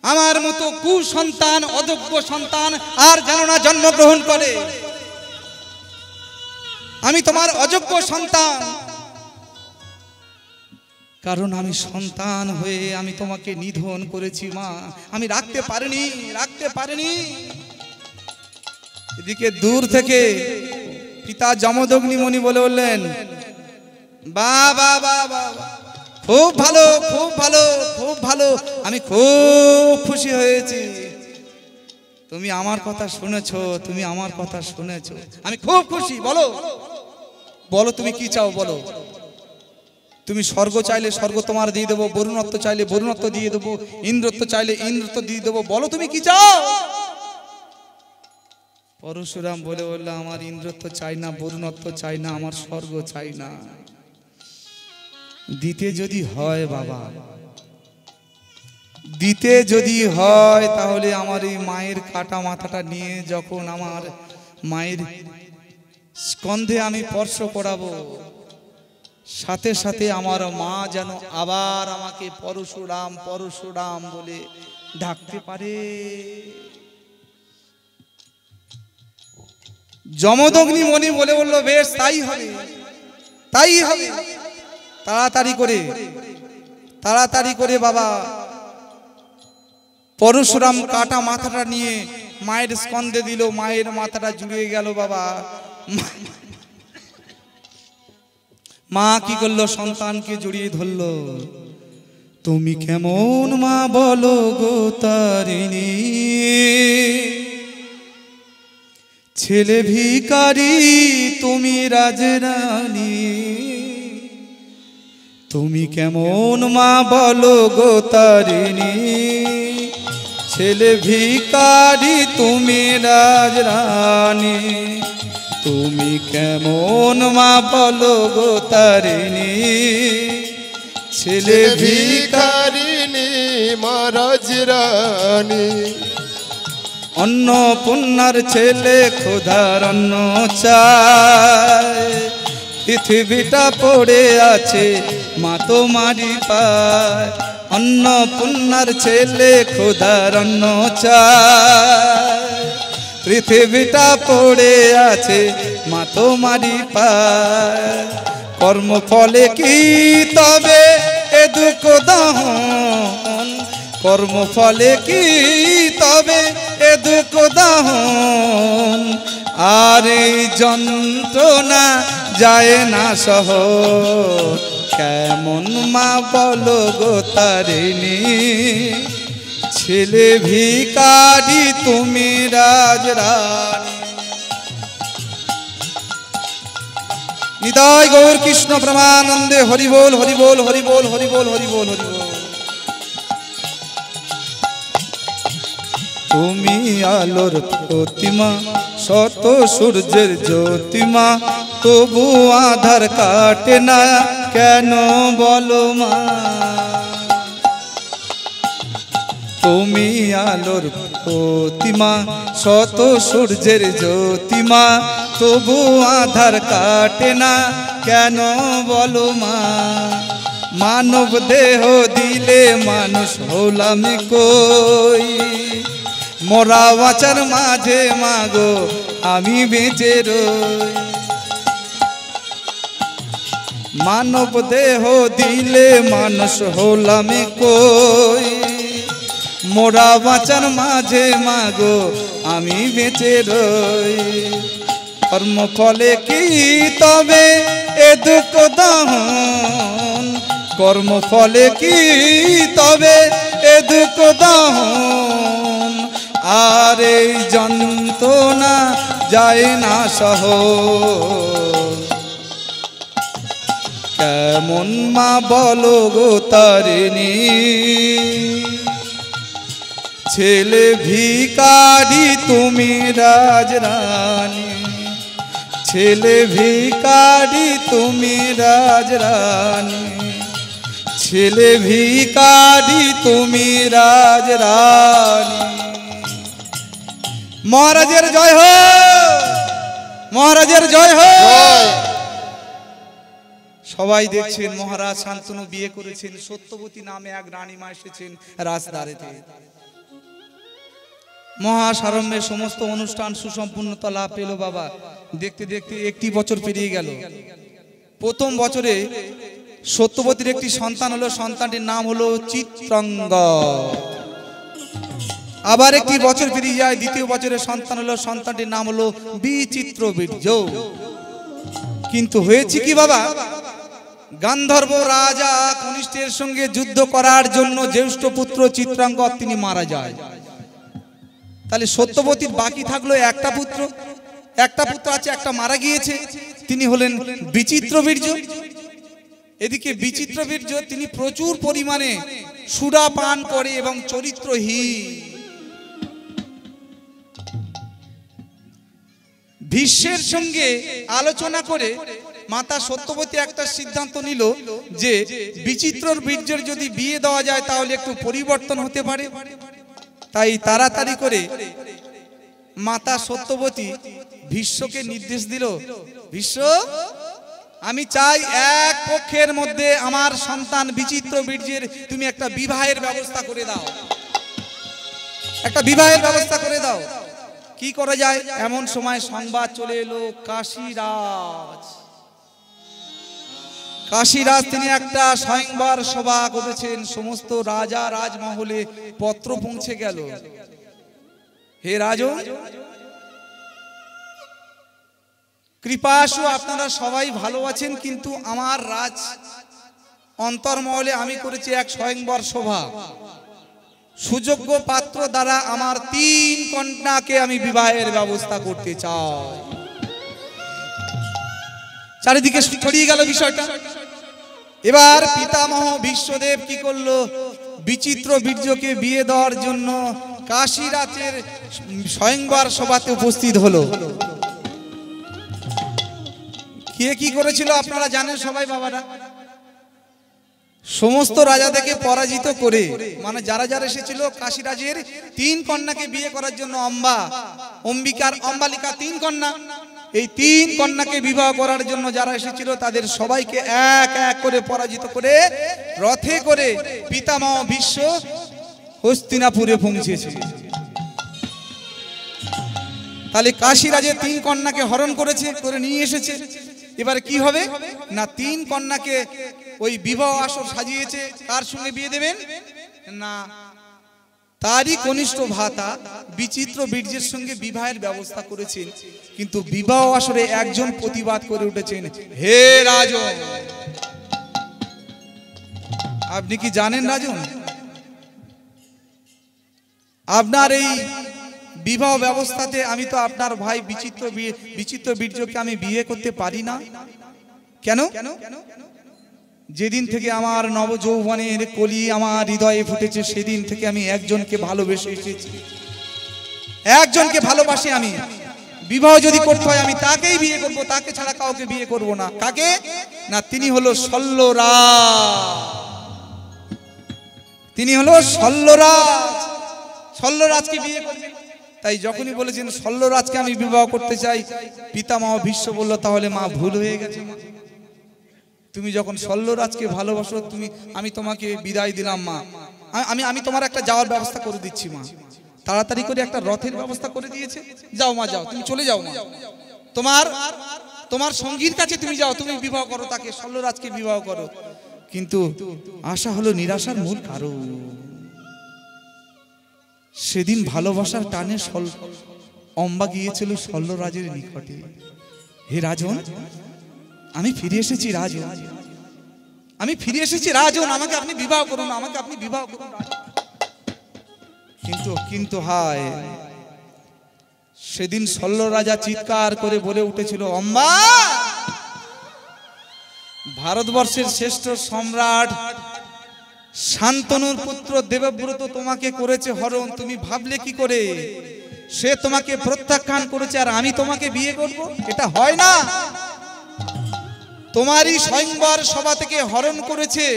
আমার মতো কুসন্তান অযোগ্য সন্তান আর যেন না জন্মগ্রহণ করে আমি তোমার অযোগ্য সন্তান কারণ আমি সন্তান হয়ে আমি তোমাকে নিধন করেছি মা আমি রাখতে পারিনি এদিকে দূর থেকে পিতা যমদগ্নি মুনি বলে বললেন বাবা বাবা খুব ভালো খুব ভালো খুব ভালো আমি খুব খুশি হয়েছি তুমি আমার কথা শুনেছো আমি খুব খুশি বলো বলো তুমি কি চাও বলো তুমি স্বর্গ চাইলে স্বর্গ তোমার দিয়ে দেবো বরুণত্ব চাইলে বরুণত্ব দিয়ে দেবো ইন্দ্রত্ব চাইলে ইন্দ্রত্ব দিয়ে দেবো বলো তুমি কি চাও পরশুরাম বলে বলল আমার ইন্দ্রত্ব চাই না বরুণত্ব চাই না আমার স্বর্গ চাই না দিতে যদি হয় বাবা দিতে যদি হয় তাহলে আমার এই মায়ের কাটা মাথাটা নিয়ে যখন আমার মায়ের স্কন্ধে আমি স্পর্শ করাবো সাথে সাথে আমার মা যেন আবার আমাকে পরশুরাম পরশুরাম বলে ডাকতে পারে যমদগ্নি মুনি বলে বলল বেশ তাই হবে তাড়াতাড়ি করে বাবা পরশুরাম কাটা মাথাটা নিয়ে মায়ের স্কন্ধে দিল মায়ের মাথাটা জুড়িয়ে গেল বাবা মা কি করলো সন্তানকে জড়িয়ে ধরলো তুমি কেমন মা বলো গো তারিণী ছেলে ভিখারি তুমি রাজরানী তুমি কেমন মা বলো গো তারিণী, ছেলে ভিখারি তুমি রাজরানী। তুমি কেমন মা বলো গো তারিণী, ছেলে ভিখারিণী মা রাজরানী। অন্নপূর্ণার ছেলে ক্ষুধার অন্ন চায়, পৃথিবীটা পড়ে আছে মা তোমারি পায়। অন্নপূর্ণার ছেলে ক্ষুধার অন্ন চায়, পৃথিবীটা পড়ে আছে মা তোমারি পায়। কর্মফলে কি তবে এ দুঃখ দহন, কর্মফলে কি তবে এ দুঃখ দহন। আর এই যন্ত্রণা যায় না সহ, কেমন মা বলো গো তারিণী, ছেলে ভিখারি তুমি রাজরানী। নিতাই গৌর কৃষ্ণ প্রেমানন্দে হরি বল হরি বল হরি বল হরি বল হরি বল হরি বল। তুমি আলোর প্রতিমা, শত সূর্যের জ্যোতিমা, তবু আধার কাটে না কেন বলো মা। তুমি আলোর প্রতিমা, শত সূর্যের জ্যোতিমা, তবু আধার কাটে না কেন বলো মা। মানব দেহ দিলে মানুষ হলাম কই, মরা বাঁচার মাঝে মাগো আমি বেঁচে রই। মানব দেহ দিলে মানুষ হলাম কই, মোরা বাঁচার মাঝে মাগো আমি বেঁচে রই। কর্মফলে কি তবে এ দুঃখ দহন, কর্মফলে কি তবে এ দুঃখ দহন। আর এই যন্ত্রণা যায় না সহ, কেমন মা বলো গো তারিণী, ছেলে ভিখারি তুমি রাজরানী। ছেলে ভিখারি তুমি রাজরানী, ছেলে ভিখারি তুমি রাজরানী। মহারাজের জয় হো, মহারাজের জয় হো। সবাই দেখছেন মহারাজ শান্তনু বিয়ে করেছেন, সত্যবতী নামে এক রানীমা এসেছেন রাজদারেতে। মহাসারম্যের সমস্ত অনুষ্ঠান সুসম্পূর্ণতা লাভ পেল বাবা। দেখতে দেখতে একটি বছর পেরিয়ে গেল। প্রথম বছরে সত্যবতীর একটি সন্তান হলো, সন্তানটির নাম হলো চিত্রাঙ্গদ। আবার একটি বছর পেরিয়ে যায়, দ্বিতীয় বছরের সন্তান হলো, সন্তানটির নাম হলো বিচিত্রবীর্য। কিন্তু হয়েছে কি বাবা, গান্ধর্ব রাজা কনিষ্ঠের সঙ্গে যুদ্ধ করার জন্য জ্যেষ্ঠ পুত্র চিত্রাঙ্গদ তিনি মারা যায়। তাহলে সত্যবতীর বাকি থাকলো একটা পুত্র, একটা পুত্র আছে, একটা মারা গিয়েছে, তিনি হলেন বিচিত্রবীর্য। এদিকে বিচিত্রবীর্য তিনি প্রচুর পরিমাণে সুরা পান করে এবং চরিত্রহীন। ভীষ্মের সঙ্গে আলোচনা করে মাতা সত্যবতী একটা সিদ্ধান্ত নিল যে বিচিত্রবীর্যের যদি বিয়ে দেওয়া যায় তাহলে একটু পরিবর্তন হতে পারে। তাই তাড়াতাড়ি করে মাতা সত্যবতী ভীষ্মকে নির্দেশ দিল, ভীষ্ম আমি চাই এক পক্ষের মধ্যে আমার সন্তান বিচিত্রবীর্যের তুমি একটা বিবাহের ব্যবস্থা করে দাও, একটা বিবাহের ব্যবস্থা করে দাও। কি করা যায়? এমন সময় সংবাদ চলে এলো কাশীরাজ। কাশীরাজ তিনি একটা স্বয়ংবর সভা করেছেন, সমস্ত রাজা রাজমহলে পত্র পৌঁছে গেল, হে রাজন কৃপাসু আপনারা সবাই ভালো আছেন, কিন্তু আমার রাজ অন্তর্মহলে আমি করেছি এক স্বয়ংবর সভা, সুযোগ্য পাত্র দ্বারা আমার 3 কন্যাকে আমি বিবাহের ব্যবস্থা করতে চাই। চারিদিকে ছড়িয়ে গেল বিষয়টা। এবার পিতামহ বিশ্বদেব কি করলো? বিচিত্র বীর্যকে বিয়ে দেওয়ার জন্য কাশী রাজ্যের স্বয়ংবর সভাতে উপস্থিত হলো। কে কি করেছিল আপনারা জানেন সবাই বাবারা। সমস্ত রাজাদেরকে পরাজিত করে, মানে যারা যারা এসেছিল কাশী রাজ্যের 3 কন্যাকে বিয়ে করার জন্য, অম্বালিকা 3 কন্যা, এই 3 কন্যাকে বিবাহ করার জন্য যারা এসেছিল তাদের সবাইকে এক এক করে পরাজিত করে রথে করে পিতামহ ভীষ্ম হস্তিনাপুরে পৌঁছেছে। তাহলে কাশী রাজ্যের 3 কন্যাকে হরণ করেছে, করে নিয়ে এসেছে। এবারে কি হবে না, 3 কন্যাকে ওই বিবাহ আসর সাজিয়েছে, কার সঙ্গে বিয়ে দেবেন না, তারই কনিষ্ঠ ভ্রাতা বিচিত্র বীর্যের সঙ্গে বিবাহের ব্যবস্থা করেছেন। কিন্তু বিবাহ আসরে একজন প্রতিবাদ করে উঠেছেন, হে রাজন, আপনি কি জানেন রাজন, আপনার এই বিবাহ ব্যবস্থাতে আমি তো আপনার ভাই বিচিত্র বীর্যকে আমি বিয়ে করতে পারি না। কেন? যেদিন থেকে আমার নবযৌবনের কলি আমার হৃদয়ে ফুটেছে, সেদিন থেকে আমি একজনকে ভালোবেসে এসেছি, একজনকে ভালোবাসি আমি। বিবাহ যদি করতে হয় আমি তাকেই বিয়ে করব, তাকে ছাড়া কাউকে বিয়ে করব না। কাকে না, তিনি হলো শল্যরাজ, তিনি হলো শল্যরাজ, শল্যরাজকে বিয়ে করবেন। তাই যখনই বলেছেন শল্যরাজকে আমি বিবাহ করতে চাই, পিতামহ ভীষ্ম বলল, তাহলে মা ভুল হয়ে গেছে, মা তুমি যখন শল্যরাজকে ভালোবাসো, আমি তোমাকে বিদায় দিলাম মা, আমি তোমার একটা যাওয়ার ব্যবস্থা করে দিচ্ছি মা। তাড়াতাড়ি করে একটা রথের ব্যবস্থা করে দিয়েছে, যাও মা যাও, তুমি চলে যাও মা, তোমার সঙ্গীর কাছে তুমি যাও, তুমি বিবাহ করো তাকে, শল্যরাজকে বিবাহ করো। কিন্তু আশা হলো নিরাশার মূল কারণ। সেদিন ভালোবাসার টানে অম্বা গিয়েছিল শল্যরাজের নিকটে, হে রাজন, আমি ফিরে এসেছি রাজন, আমি ফিরে এসেছি রাজন, আমাকে আপনি বিবাহ করুন, আমাকে আপনি বিবাহ করুন। কিন্তু হায়, সেদিন শল্যরাজা চিৎকার করে বলে উঠেছিল, অম্বা, ভারতবর্ষের শ্রেষ্ঠ সম্রাট শান্তনুর পুত্র দেবব্রত তোমাকে করেছে হরণ, তুমি ভাবলে কি করে? সে তোমাকে প্রত্যাখ্যান করেছে আর আমি তোমাকে বিয়ে করব? এটা হয় না। তোমারই স্বয়ংবর সভা থেকে হরণ করেছে,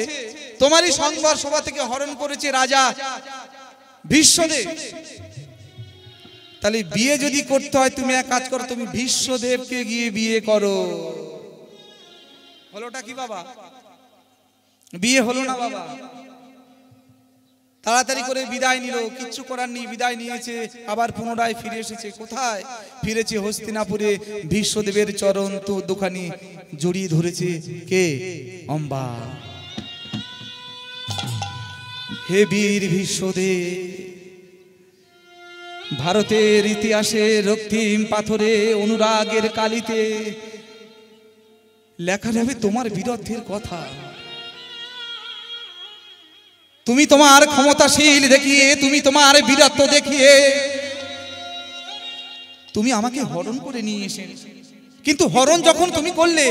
তোমারই স্বয়ংবর সভা থেকে হরণ করেছে রাজা ভীষ্মদেব। তাহলে বিয়ে যদি করতে হয় তুমি এক কাজ করো, তুমি ভীষ্মদেবকে গিয়ে বিয়ে করো। হলোটা কি বাবা? বিয়ে হলো না বাবা। তাড়াতাড়ি করে বিদায় নিল, কিচ্ছু করার নেই, বিদায় নিয়েছে, আবার পুনরায় ফিরে এসেছে। কোথায় ফিরেছে? হস্তিনাপুরে। ভীষ্মদেবের চরণ তো দুখানি জড়িয়ে ধরেছে কে? অম্বা। হে বীর ভীষ্মদেব, ভারতের ইতিহাসে রক্তিম পাথরে অনুরাগের কালিতে লেখা যাবে তোমার বীরত্বের কথা। তুমি তোমার ক্ষমতাশীল দেখিয়ে, তুমি তোমার বীরত্ব দেখিয়ে তুমি আমাকে হরণ করে নিয়ে এসে, কিন্তু হরণ যখন তুমি করলে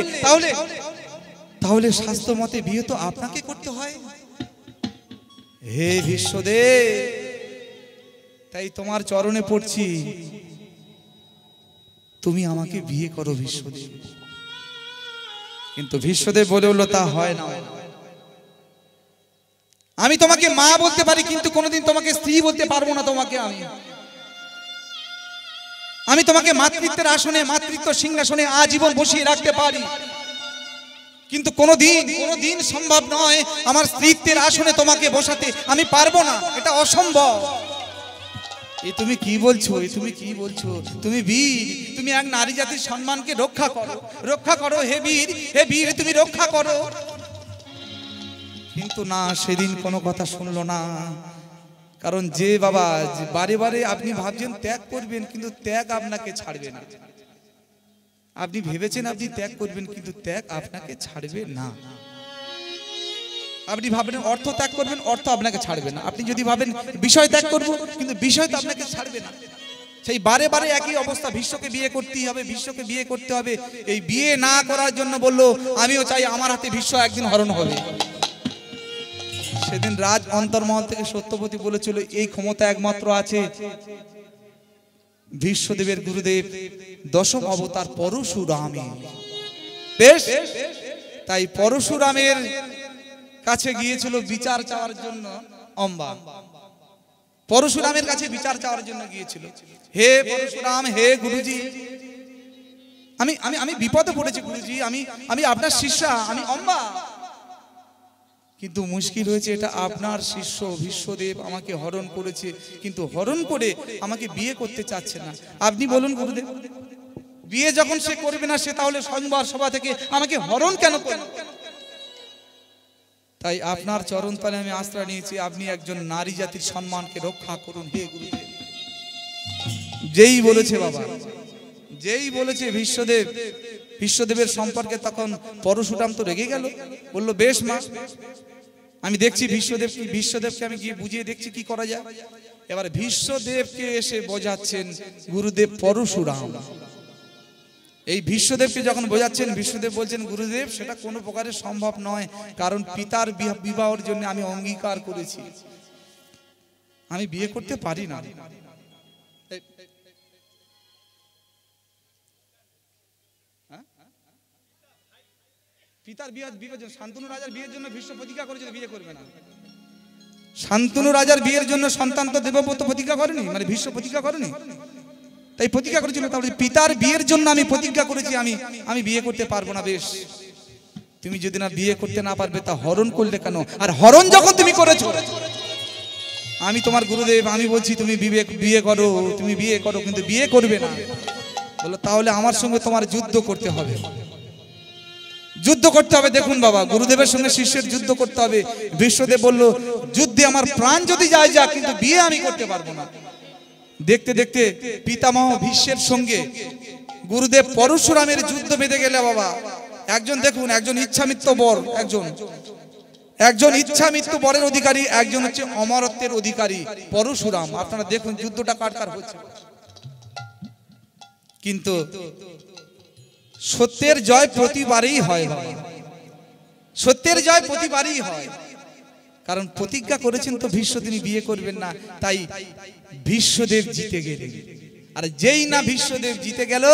তাহলে শাস্ত্র মতে বিয়ে তো আপনাকে করতে হয়। হে ভীষ্মদেব, তাই তোমার চরণে পড়ছি, তুমি আমাকে বিয়ে করো ভীষ্মদেব। কিন্তু ভীষ্মদেব বলে উঠল, তা হয় না। আমি তোমাকে মা বলতে পারি, কিন্তু কোনোদিন তোমাকে স্ত্রী বলতে পারবো না। আমি তোমাকে মাতৃত্বের আসনে, মাতৃত্ব সিংহাসনে আজীবন বসিয়ে রাখতে পারি, কিন্তু কোনোদিন সম্ভব নয় আমার স্ত্রীত্বের আসনে তোমাকে বসাতে। আমি পারবো না, এটা অসম্ভব। তুমি কি বলছো? তুমি বীর, তুমি এক নারী জাতির সম্মানকে রক্ষা করো। হে বীর, তুমি রক্ষা করো। কিন্তু না, সেদিন কোনো কথা শুনলো না। কারণ যে বাবা বারে বারে আপনি ভাবছেন ত্যাগ করবেন, কিন্তু ত্যাগ আপনাকে ছাড়বে না। আপনি ভেবেছেন আপনি ত্যাগ করবেন, কিন্তু ত্যাগ আপনাকে ছাড়বে না। আপনি ভাবেন অর্থ ত্যাগ করবেন, অর্থ আপনাকে ছাড়বে না। আপনি যদি ভাবেন বিষয় ত্যাগ করব, কিন্তু বিষয় তো আপনাকে ছাড়বে না। সেই বারে বারে একই অবস্থা, ভীষ্মকে বিয়ে করতেই হবে, ভীষ্মকে বিয়ে করতে হবে। এই বিয়ে না করার জন্য বলল আমিও চাই আমার হাতে ভীষ্ম একদিন হরণ হবে। সেদিন রাজ অন্তর্মহল থেকে সত্যবতী বলেছিল এই ক্ষমতা একমাত্র আছে ভীষ্মদেবের গুরুদেব দশম অবতার পরশুরামে। বেশ, তাই পরশুরামের কাছে গিয়েছিল বিচার চাওয়ার জন্য অম্বা। পরশুরামের কাছে বিচার চাওয়ার জন্য গিয়েছিল, হে পরশুরাম, হে গুরুজি, আমি আমি আমি বিপদে পড়েছি গুরুজি, আমি আমি আপনার শিষ্যা, আমি অম্বা। কিন্তু মুশকিল হয়েছে, এটা আপনার শিষ্য ভীষ্মদেব আমাকে হরণ করেছে, কিন্তু হরণ করে আমাকে বিয়ে করতে চাচ্ছে না। আপনি বলুন গুরুদেব, বিয়ে যখন সে করবে না, সে তাহলে সংবার সভা থেকে আমাকে হরণ কেন করবে? তাই আপনার চরণ তলে আমি আশ্রয় নিয়েছি, আপনি একজন নারী জাতির সম্মানকে রক্ষা করুন হে গুরুদেব। যেই বলেছে বাবা, যেই বলেছে ভীষ্মদেবের সম্পর্কে, তখন পরশুরাম তো রেগে গেল, বলল বেশ মা, আমি দেখছি ভীষ্মদেবকে আমি গিয়ে বুঝিয়ে দেখছি কি করা যায়। এবার ভীষ্মদেবকে এসে বোঝাচ্ছেন গুরুদেব পরশুরাম। এই ভীষ্মদেবকে যখন বোঝাচ্ছেন, ভীষ্মদেব বলছেন গুরুদেব সেটা কোনো প্রকারে সম্ভব নয়, কারণ পিতার বিবাহের জন্য আমি অঙ্গীকার করেছি, আমি বিয়ে করতে পারি না। পিতার বিয়ের জন্য, শান্তনু রাজার বিয়ের জন্য ভীষ্ম প্রতিজ্ঞা করেছিল বিয়ে করবে না। শান্তনু রাজার বিয়ের জন্য সন্তান তো দেবব্রত প্রতিজ্ঞা করেনি, মানে ভীষ্ম প্রতিজ্ঞা করেনি, তাই প্রতিজ্ঞা করেছিল। তাহলে পিতার বিয়ের জন্য আমি প্রতিজ্ঞা করেছি, আমি বিয়ে করতে পারবো না। বেশ, তুমি যদি না বিয়ে করতে না পারবে তা হরণ করলে কেন? আর হরণ যখন তুমি করেছো, আমি তোমার গুরুদেব, আমি বলছি তুমি বিয়ে করো, তুমি বিয়ে করো, কিন্তু বিয়ে করবে না। বলো তাহলে আমার সঙ্গে তোমার যুদ্ধ করতে হবে, যুদ্ধ করতে হবে। দেখুন বাবা, গুরুদেবের সঙ্গে শিষ্যের যুদ্ধ করতে হবে। ভীষ্মদেব বলল যুদ্ধে আমার প্রাণ যদি যায় যাক, কিন্তু বিয়ে আমি করতে পারবো না। দেখতে দেখতে পিতামহ ভীষ্মের সঙ্গে গুরুদেব পরশুরামের যুদ্ধ বেঁধে গেলে বাবা, একজন দেখুন, একজন ইচ্ছামৃত্যু বর, একজন ইচ্ছামৃত্যু বরের অধিকারী, একজন হচ্ছে অমরত্বের অধিকারী পরশুরাম। আপনারা দেখুন যুদ্ধটা কার হচ্ছে। কিন্তু সত্যের জয় প্রতিবারই হয় বাবা, সত্যের জয় প্রতিবারই হয়, কারণ প্রতিজ্ঞা করেছেন তো ভীষ্ম তিনি বিয়ে করবেন না, তাই ভীষ্মদেব জিতে গেলেন। আর যেই না ভীষ্মদেব জিতে গেল,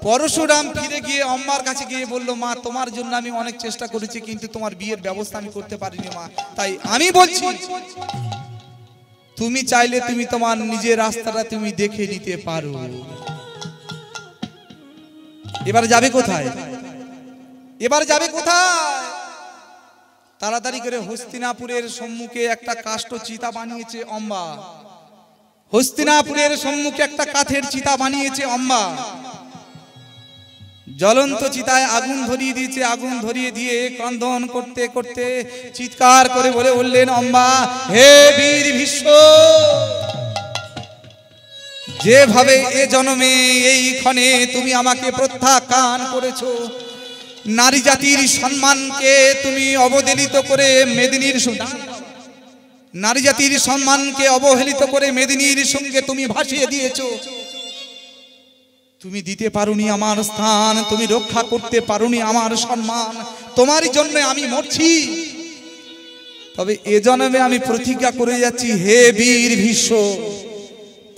পরশুরাম ফিরে গিয়ে অম্বার কাছে গিয়ে বলল মা, তোমার জন্য আমি অনেক চেষ্টা করেছি, কিন্তু তোমার বিয়ের ব্যবস্থা আমি করতে পারিনি মা, তাই আমি বলছি তুমি চাইলে তুমি তোমার নিজের রাস্তাটা তুমি দেখে নিতে পারো। এবার যাবে কোথায়? এবার যাবে কোথায়? তাড়াতাড়ি করে হস্তিনাপুরের সম্মুখে একটা কাষ্ঠ চিতা বানিয়েছে অম্বা। হস্তিনাপুরের সম্মুখে একটা কাঠের চিতা বানিয়েছে অম্বা। জ্বলন্ত চিতায় আগুন ধরিয়ে দিয়েছে। আগুন ধরিয়ে দিয়ে ক্রন্দন করতে করতে চিৎকার করে বলে বললেন অম্বা, হে বীর ভীষ্ম, যেভাবে এ জন্মে এই ক্ষণে তুমি আমাকে প্রত্যাখ্যান করেছো, নারী জাতির সম্মানকে তুমি অবহেলিত করে মেদিনীর নারী জাতির সম্মানকে অবহেলিত করে মেদিনীর সঙ্গে তুমি ভাসিয়ে দিয়েছো। তুমি দিতে পারোনি আমার স্থান, তুমি রক্ষা করতে পারোনি আমার সম্মান। তোমারই জন্য আমি মরছি। তবে এ জন্মে আমি প্রতিজ্ঞা করে যাচ্ছি, হে বীর ভীষ্ম,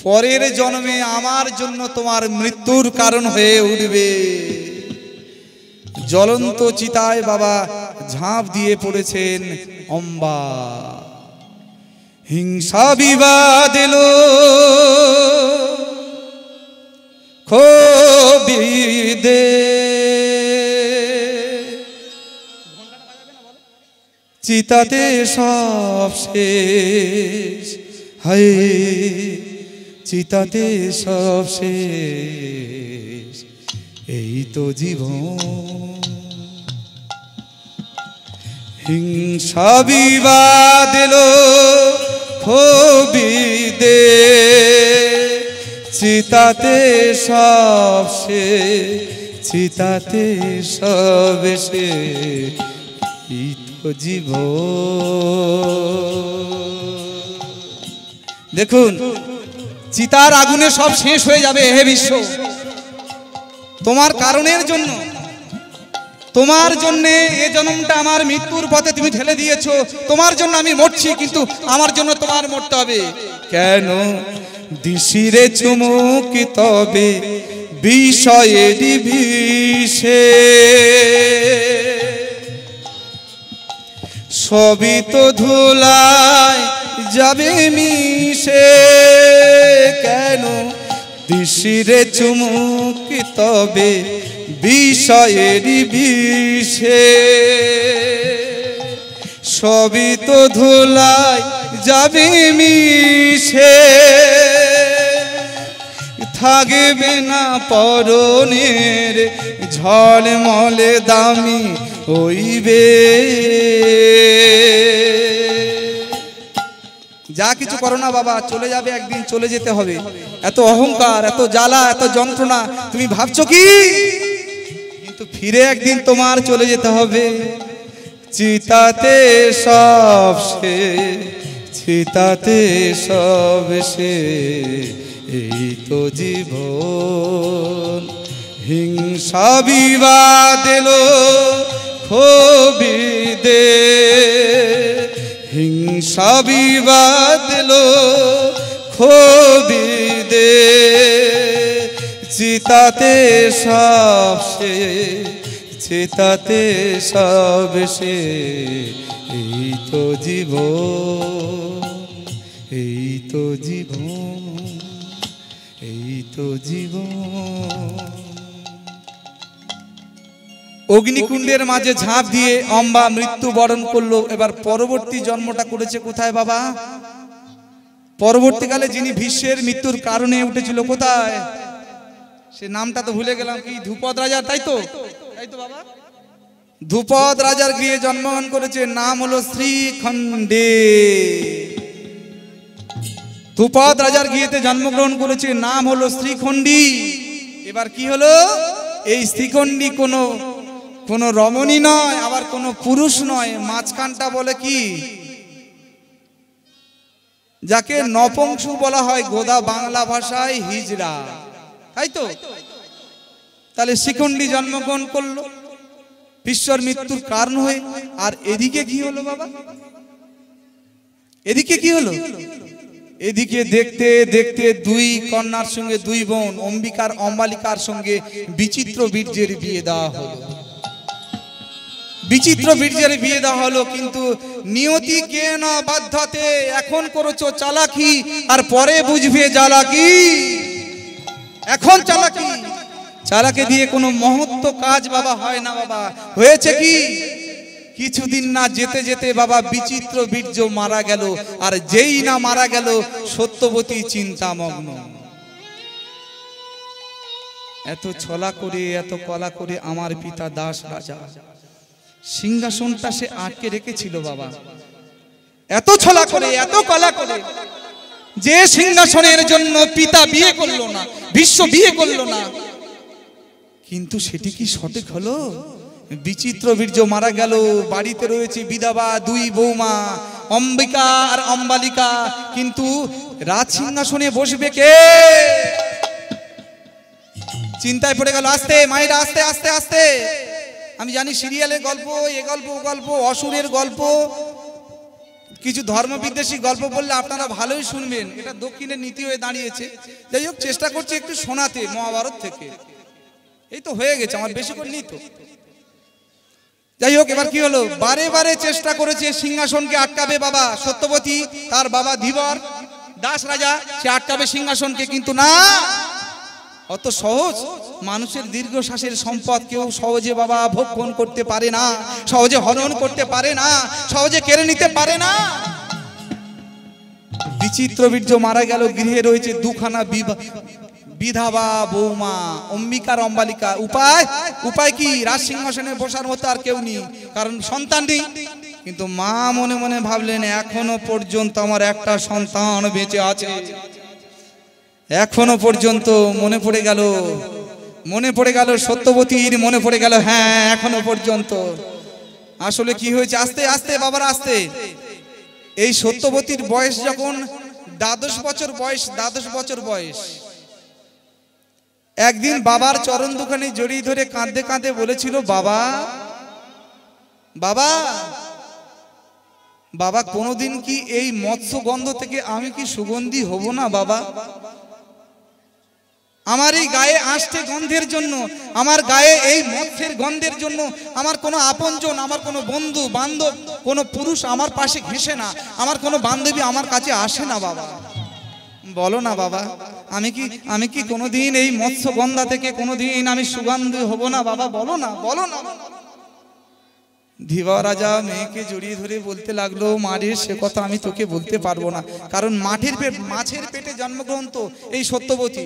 পরের জন্মে আমার জন্য তোমার মৃত্যুর কারণ হয়ে উঠবে। জ্বলন্ত চিতায় বাবা ঝাঁপ দিয়ে পড়েছেন অম্বা। হিংসা বিবাদ এলো ক্ষোভে, চিতাতে সব শেষ, হায় চিতাতে সব শেষ, এই তো জীবন। হিংসা বিবাদ এলো ক্ষোভে, চিতাতে সব শেষ, চিতাতে সব শেষ, এই তো জীবন। দেখুন চিতার আগুনে সব শেষ হয়ে যাবে হে বিশ্ব। তোমার কারণের জন্য, তোমার জন্য এ জন্মটা আমার মৃত্যুর পথে তুমি ঠেলে দিয়েছো। তোমার জন্য আমি মরছি, কিন্তু আমার জন্য তোমার মরতে হবে। কেন দিশিরে চুমুক তবে বিষয়েরই বিষে, সবই তো ধুলায় যাবে মিশে। কেন দিশিরে চুমুক তবে বিষয়েরই বিষে, সবই তো ধুলায় যাবে মিশে। থাকবে না পরনের ঝলমলে দামি হইবে। যা কিছু করো না বাবা, চলে যাবে একদিন, চলে যেতে হবে। এত অহংকার, এত জ্বালা, এত যন্ত্রণা তুমি ভাবছো কি? কিন্তু ফিরে একদিন তোমার চলে যেতে হবে। চিতাতে সব সে, চিতাতে সব সে, এই তো জীবন। হিংসা বিবাদ এলো ক্ষোভে দে, হিংসা বিবাদ এলো ক্ষোভে দে। চিতাতে সব সে, চিতাতে সব সে, এই তো জীবন, এই তো জীবন, এই তো জীবন। অগ্নিকুণ্ডের মাঝে ঝাঁপ দিয়ে অম্বা মৃত্যুবরণ করলো। এবার পরবর্তী জন্মটা করেছে কোথায় বাবা? পরবর্তীকালে যিনি ভীষ্মের মৃত্যুর কারণে উঠেছিল কোথায়? সে নামটা তো ভুলে গেলাম, কি ধ্রুপদ রাজার, তাই তো? তাই তো বাবা, ধ্রুপদ রাজার গৃহে জন্মগ্রহণ করেছে। নাম হলো শ্রীখণ্ডে। ধ্রুপদ রাজার গৃহেতে জন্মগ্রহণ করেছে, নাম হলো শ্রীখণ্ডী। এবার কি হলো? এই শ্রীখণ্ডী কোনো রমণী নয়, আবার কোনো পুরুষ নয়, মাঝখানটা বলে কি, যাকে নপুংসক বলা হয় গোদা বাংলা ভাষায় হিজড়া, তাই তো? তাহলে শ্রীখণ্ডী জন্মগ্রহণ করলো ভীষ্মের মৃত্যুর কারণ হয়ে। আর এদিকে কি হলো বাবা? এদিকে কি হলো? এদিকে দেখতে দেখতে দুই কন্যার সঙ্গে, দুই বোন অম্বিকার অম্বালিকার সঙ্গে বিচিত্র বীর্যের বিয়ে দেওয়া হলো। বিচিত্র বীর্যের বিয়ে দেওয়া হলো, কিন্তু নিয়তি কে না বাধ্যতে এখন করেছো চালাকি, আর পরে বুঝবে জ্বালাকি। এখন চালাকি, চালাকি দিয়ে কোনো মহত্ব কাজ বাবা হয় না বাবা। হয়েছে কি, কিছুদিন না যেতে যেতে বাবা বিচিত্র বীর্য মারা গেল। আর যেই না মারা গেল, সত্যবতী চিন্তামগ্ন। এত ছলা করে, এত কলা করে আমার পিতা দাস রাজা সিংহাসনটা সে আটকে রেখেছিল বাবা। এত ছলা করে, এত কলা করে, যে সিংহাসনের জন্য পিতা বিয়ে করলো না, ভীষ্ম বিয়ে করলো না, কিন্তু সেটি কি সঠিক হলো? বিচিত্র বীর্য মারা গেল, বাড়িতে রয়েছে বিধবা দুই বৌমা অম্বিকা আর অম্বালিকা, কিন্তু রাজ সিংহাসনে বসবে কে? চিন্তায় পড়ে গেল। আস্তে মায়েরা, আস্তে আস্তে আস্তে। আমি জানি সিরিয়ালের গল্প, এ গল্প ও গল্প, অসুরের গল্প, কিছু ধর্মবিদ্বেষী গল্প বললে আপনারা ভালোই শুনবেন। এটা দক্ষিণের নীতি হয়ে দাঁড়িয়েছে। যাই হোক, চেষ্টা করছি একটু শোনাতে মহাভারত থেকে। এই তো হয়ে গেছে, আমার বেশি করে নিত। যাই হোক, এবার কি হলো? বারে বারে চেষ্টা করেছে সিংহাসনকে আটকাবে বাবা সত্যবতী, তার বাবা ধীবর দাস রাজা, সে আটকাবে সিংহাসনকে, কিন্তু না, অত সহজ মানুষের দীর্ঘশ্বাসের সম্পদ কেউ সহজে বাবা ভক্ষণ করতে পারে না, সহজে হরণ করতে পারে না, সহজে কেড়ে নিতে পারে না। বিচিত্র বীর্য মারা গেল, গৃহে রয়েছে দুখানা বিধবা বৌমা অম্বিকার অম্বালিকা। উপায় কি? রাজ সিংহাসনে বসার মতো আর কেউ নেই, কারণ সন্তান নেই। কিন্তু মা মনে মনে ভাবলেন, এখনো পর্যন্ত আমার একটা সন্তান বেঁচে আছে। এখনো পর্যন্ত মনে পড়ে গেল সত্যবতীর, মনে পড়ে গেল, হ্যাঁ এখনো পর্যন্ত। আসলে কি হয়েছে? আস্তে আস্তে বাবারা, আস্তে। এই সত্যবতীর বয়স যখন দ্বাদশ বছর বয়স। একদিন বাবার চরণ দুখানি জড়িয়ে ধরে কাঁদতে কাঁদতে বলেছিল, বাবা বাবা বাবা, কোনোদিন কি এই মৎস্যগন্ধ থেকে আমি কি সুগন্ধি হব না বাবা? আমার এই গায়ে আষ্টে গন্ধের জন্য, আমার গায়ে এই মৎস্যের গন্ধের জন্য আমার কোনো আপনজন, আমার কোনো বন্ধু বান্ধব, কোনো পুরুষ আমার পাশে ঘেঁষে না, আমার কোনো বান্ধবী আমার কাছে আসে না বাবা। বলো না বাবা, আমি কি কোনোদিন এই মৎস্যগন্ধা থেকে কোনোদিন আমি সুগন্ধি হব না বাবা? বলো না, বলো না। ধীবা রাজা মেয়েকে জড়িয়ে ধরে বলতে লাগলো, মারে সে কথা আমি তোকে বলতে পারবো না, কারণ মাছের পেটে জন্মগ্রহণ তো এই সত্যবতী,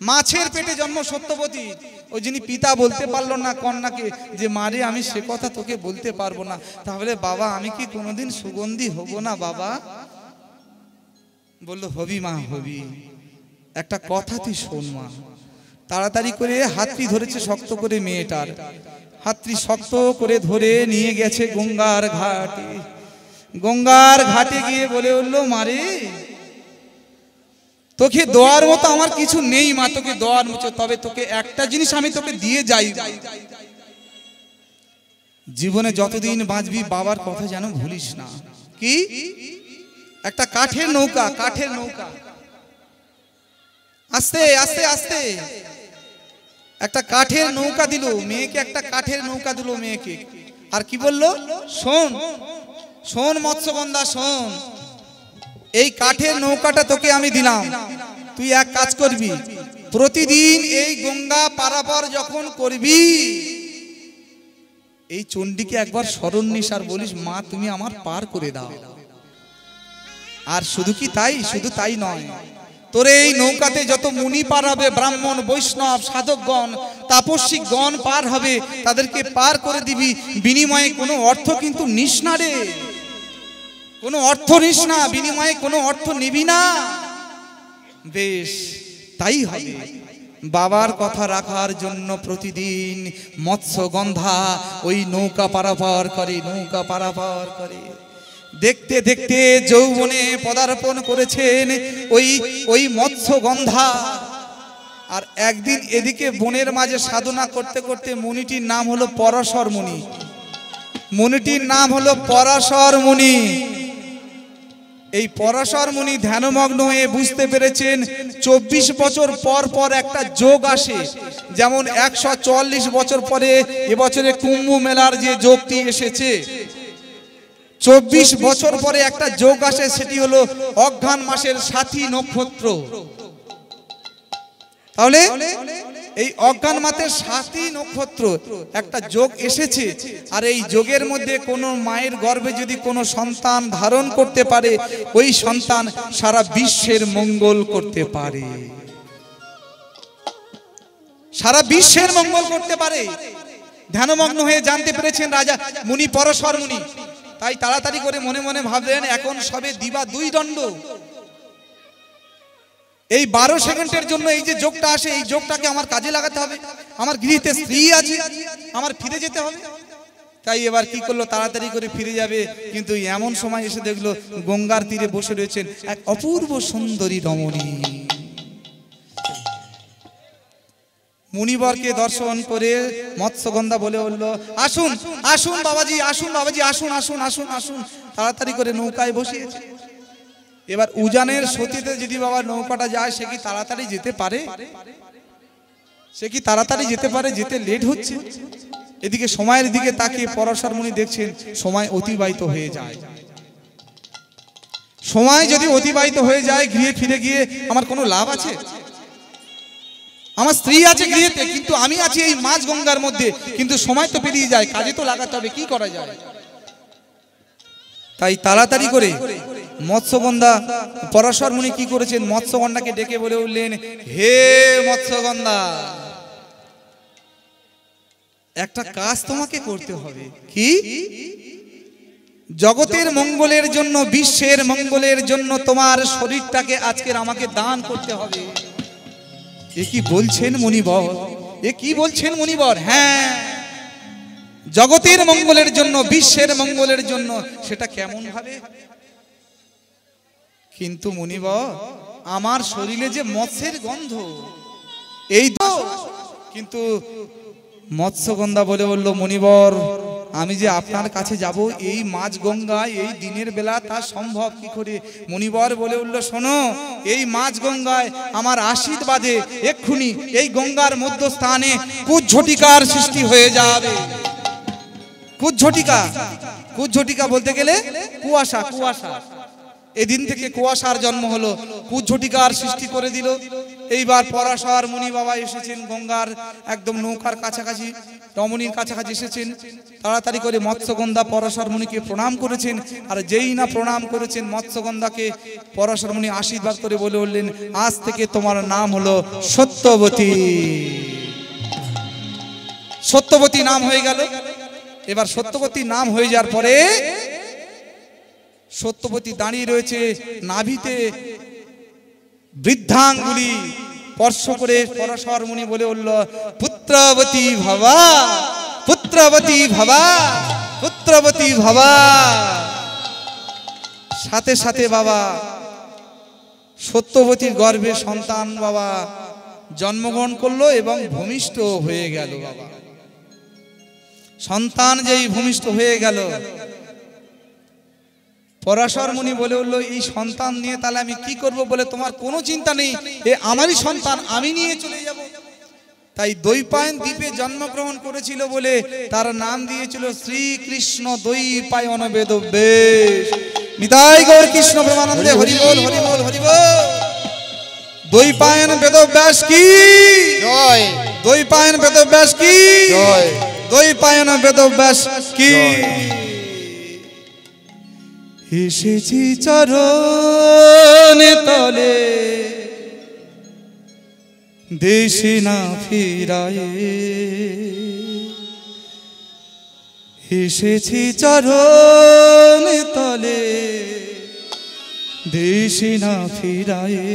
মাছের পেটে জন্ম সত্যবতী। ওই যিনি পিতা বলতে পারলো না কন্যাকে যে মারে আমি সে কথা তোকে বলতে পারবো না। তাহলে বাবা আমি কি কোনোদিন সুগন্ধি হব না বাবা? বললো, হবি মা হবি, একটা কথা তুই শোন মা। তাড়াতাড়ি করে হাতটি ধরেছে শক্ত করে মেয়েটার, হাতটি শক্ত করে ধরে নিয়ে গেছে গঙ্গার ঘাটে। গঙ্গার ঘাটে গিয়ে বলে উঠলো, মারে তোকে দেওয়ার মতো আমার কিছু নেই মা, তোকে দেওয়ার মতো, তবে তোকে একটা জিনিস আমি তোকে দিয়ে যাই, জীবনে যতদিন বাঁচবি বাবার কথা যেন ভুলিস না। কি? একটা কাঠের নৌকা, কাঠের নৌকা। আস্তে আস্তে আস্তে একটা কাঠের নৌকা দিল মেয়েকে, একটা কাঠের নৌকা দিল মেয়েকে। আর কি বললো? শোন শোন মৎস্যগন্ধা শোন, এই কাঠের নৌকাটা তোকে আমি দিলাম, তুই এক কাজ করবি, প্রতিদিন এই গঙ্গা পারাপার যখন করবি এই চণ্ডীকে একবার স্মরণ নিস আর বলিস, মা তুমি আমার পার করে দাও। আর শুধু কি তাই, শুধু তাই নয়, তোর এই নৌকাতে যত মুনি পার হবে, ব্রাহ্মণ বৈষ্ণব সাধকগণ তাপস্বিকগণ পার হবে, তাদেরকে পার করে দিবি, বিনিময়ে কোনো অর্থ কিন্তু নিস না রে, কোনো অর্থ নিস না, বিনিময়ে কোনো অর্থ নিবি না। বেশ তাই হবে। বাবার কথা রাখার জন্য প্রতিদিন মৎস্যগন্ধা ওই নৌকা পারাপার করে, নৌকা পারাপার করে। দেখতে দেখতে যৌবনে পদার্পণ করেছেন ওই মৎস্যগন্ধা। আর একদিন এদিকে বনের মাঝে সাধনা করতে করতে মুনিটির নাম হলো পরাশর মুনি, মুনিটির নাম হলো পরাশর মুনি। এই পরাশর মুনি ধ্যানমগ্ন হয়ে বুঝতে পেরেছেন 24 বছর পর পর একটা যোগ আসে, যেমন 144 বছর পরে এবছরে কুম্ভ মেলার যে যোগটি এসেছে, 24 বছর পরে একটা যোগ আসে, সেটি হলো অঘ্রাণ মাসের সাথী নক্ষত্র। তাহলে এই অঘ্রাণ মাসের সাথী নক্ষত্র একটা যোগ এসেছে, আর এই যোগের মধ্যে কোনো মায়ের গর্ভে যদি কোনো সন্তান ধারণ করতে পারে, ওই সন্তান সারা বিশ্বের মঙ্গল করতে পারে, সারা বিশ্বের মঙ্গল করতে পারে। ধ্যানমগ্ন হয়ে জানতে পেরেছেন রাজা মুনি পরাশর মুনি। তাই তাড়াতাড়ি করে মনে মনে ভাবলেন, এখন সবে দিবা 2 দণ্ড, এই 12 সেকেন্ডের জন্য এই যে যোগটা আসে, এই যোগটাকে আমার কাজে লাগাতে হবে, আমার গৃহীতে স্ত্রী আছে, আমার ফিরে যেতে হবে। তাই এবার কি করলো, তাড়াতাড়ি করে ফিরে যাবে, কিন্তু এমন সময় এসে দেখলো গঙ্গার তীরে বসে রয়েছেন এক অপূর্ব সুন্দরী রমণী। মুনিবরকে দর্শন করে মৎস্যগন্ধা বলে বলল, আসুন আসুন বাবাজি, আসুন বাবাজি, আসুন আসুন আসুন আসুন। তাড়াতাড়ি করে নৌকায় বসিয়েছে। এবার উজানের সতীতে যদি বাবা নৌকাটা যায়, সে কি তাড়াতাড়ি যেতে পারে? সে কি তাড়াতাড়ি যেতে পারে? যেতে লেট হচ্ছে। এদিকে সময়ের দিকে তাকিয়ে পরাশর মুনি দেখছেন সময় অতিবাহিত হয়ে যায়। সময় যদি অতিবাহিত হয়ে যায়, গৃহে ফিরে গিয়ে আমার কোনো লাভ আছে? আমার স্ত্রী আছে গৃহেতে, কিন্তু আমি আছি এই মাঝ গঙ্গার মধ্যে, কিন্তু সময় তো পেরিয়ে যায়, কাজে তো লাগাতে হবে, কি করা যায়? তাই তাড়াতাড়ি করে মৎস্যগন্ধা পরাশর মুনি কি করেছেন, মৎস্যগন্ধাকে ডেকে বলে উঠলেন, হে মৎস্যগন্ধা, একটা কাজ তোমাকে করতে হবে। কি? জগতের মঙ্গলের জন্য, বিশ্বের মঙ্গলের জন্য তোমার শরীরটাকে আজকের আমাকে দান করতে হবে। এ কি বলছেন মুনিবর? এ কি বলছেন মুনিবর? হ্যাঁ, জগতের মঙ্গলের জন্য, বিশ্বের মঙ্গলের জন্য। সেটা কেমন ভাবে? কিন্তু মুনিবর আমার শরীরে যে মৎস্যের গন্ধ, এই তো। কিন্তু মৎস্যগন্ধা বলে বলল, মুনিবর আমি যে আপনার কাছে যাব এই মাঝ গঙ্গায় এই দিনের বেলা তা সম্ভব কি করে? মুনিবর বলে উঠল, শোনো, এই মাঝ গঙ্গায় আমার আশীর্বাদে এক্ষুনি এই গঙ্গার মধ্যস্থানে কুজ্ঝটিকার সৃষ্টি হয়ে যাবে। কুজ্ঝটিকা, কুজ্ঝটিকা বলতে গেলে কুয়াশা, কুয়াশা। এদিন থেকে কুয়াশার জন্ম হলো, কুজ্ঝটিকার সৃষ্টি করে দিল। এইবার পরাশর মুনি বাবা এসেছেন গঙ্গার একদম নৌকার কাছাকাছি, রমণীর কাছাকাছি এসেছেন। তাড়াতাড়ি করে মৎস্যগন্ধা পরাশর মুনিকে প্রণাম করেছেন। আর যেই না প্রণাম করেছেন মৎস্যগন্ধাকে, পরাশর মুনি আশীর্বাদ করে বলে উঠলেন, আজ থেকে তোমার নাম হলো সত্যবতী। সত্যবতী নাম হয়ে গেল। এবার সত্যবতী নাম হয়ে যাওয়ার পরে সত্যবতী দাঁড়িয়ে রয়েছে, নাভিতে বৃদ্ধাঙ্গুলি স্পর্শ করে পরাশর মুনি বলে উঠল, পুত্রবতী ভবা, পুত্রবতী ভবা, পুত্রবতী ভবা। সাথে সাথে বাবা সত্যবতীর গর্ভে সন্তান বাবা জন্মগ্রহণ করলো এবং ভূমিষ্ঠ হয়ে গেল। বাবা সন্তান যেই ভূমিষ্ঠ হয়ে গেল, পরাশর মুনি বলে উঠল, এই সন্তান নিয়ে তাহলে আমি কি করব? বলে, তোমার কোনো চিন্তা নেই, এ আমারই সন্তান, আমি নিয়ে চলে যাব। তাই দৈপায়ন দ্বীপে জন্মগ্রহণ করেছিল বলে তার নাম দিয়েছিল শ্রীকৃষ্ণ দৈপায়ন বেদব্যাস। নিতাই গৌর কৃষ্ণ প্রেমানন্দে হরি বল, হরি বল, হরি বল। দৈপায়ন বেদব্যাস কি জয়, দৈপায়ন বেদব্যাস কি জয়, দৈপায়ন বেদব্যাস কি। এসেছি চরণে তলে দেশে না ফিরায়ে, এসেছি চরণে তলে দেশে না ফিরায়ে।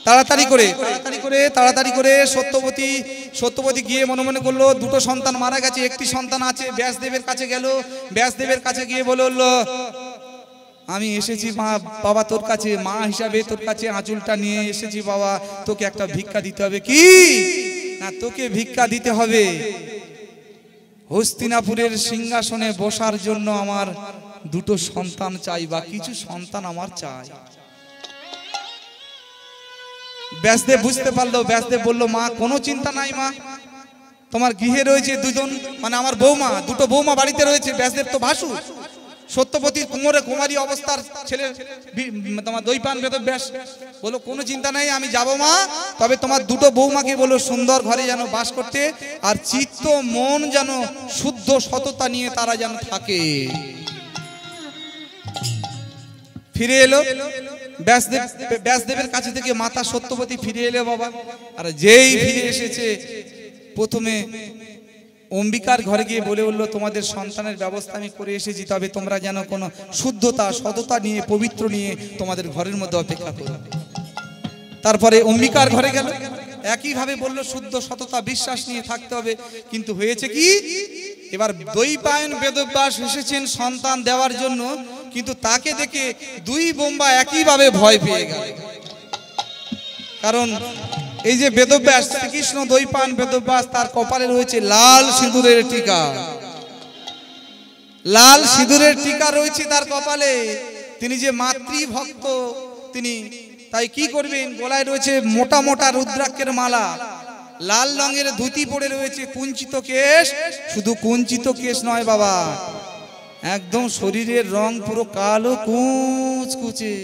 তাড়াতাড়ি করে সত্যবতী গিয়ে মনে মনে করলো, দুটো সন্তান মারা গেছে, একটি সন্তান আছে। ব্যাসদেবের কাছে গেল, ব্যাসদেবের কাছে গিয়ে বলল, আমি এসেছি মা বাবা তোর কাছে, মা হিসাবে তোর কাছে আঁচলটা নিয়ে এসেছি বাবা, তোকে একটা ভিক্ষা দিতে হবে। কি না, তোকে ভিক্ষা দিতে হবে হস্তিনাপুরের সিংহাসনে বসার জন্য আমার দুটো সন্তান চাই, বা কিছু সন্তান আমার চাই। ব্যাসদেব বুঝতে পারলো, ব্যাসদেব বলল, মা কোনো চিন্তা নাই মা, তোমার গৃহে রয়েছে দুজন, মানে আমার বৌমা, দুটো বৌমা বাড়িতে রয়েছে। ব্যাসদেব তো ভাসু, সত্যবতীর কুমারী অবস্থার ছেলে তোমার দৈপায়ন বেদব্যাস বলো, কোনো চিন্তা নাই, আমি যাব মা, তবে তোমার দুটো বৌমাকে বলো সুন্দর ঘরে যেন বাস করতে, আর চিত্ত মন যেন শুদ্ধ সততা নিয়ে তারা যেন থাকে। ফিরে এলো ব্যাসদেবের কাছে থেকে মাতা সত্যবতী ফিরে এলো বাবা। আর যেই ফিরে এসেছে, প্রথমে অম্বিকার ঘরে গিয়ে বলে উঠলো, তোমাদের সন্তানের ব্যবস্থা আমি করে এসেছি, তবে তোমরা যেন কোনো শুদ্ধতা সততা নিয়ে পবিত্র নিয়ে তোমাদের ঘরের মধ্যে অপেক্ষা করো। তারপরে অম্বিকার ঘরে গেল, একইভাবে বললো শুদ্ধ সততা বিশ্বাস নিয়ে থাকতে হবে। কিন্তু হয়েছে কি, এবার দৈপায়ন বেদব্যাস এসেছেন সন্তান দেওয়ার জন্য, কিন্তু তাকে দেখে দুই বোম্বা একইভাবে ভয় পেয়ে গেল। কারণ এই যে বেদব্যাস, শ্রীকৃষ্ণ দৈপায়ন বেদব্যাস, তার কপালে রয়েছে লাল সিঁদুরের টিকা, লাল সিঁদুরের টিকা রয়েছে তার কপালে। তিনি যে মাতৃভক্ত তিনি, তাই কি করবেন, গলায় রয়েছে মোটা মোটা রুদ্রাক্ষের মালা, লাল রঙের ধুতি পরে রয়েছে, কুঞ্চিত কেশ, শুধু কুঞ্চিত কেশ নয় বাবা, একদম শরীরের রং পুরো কালো কুচকুচে।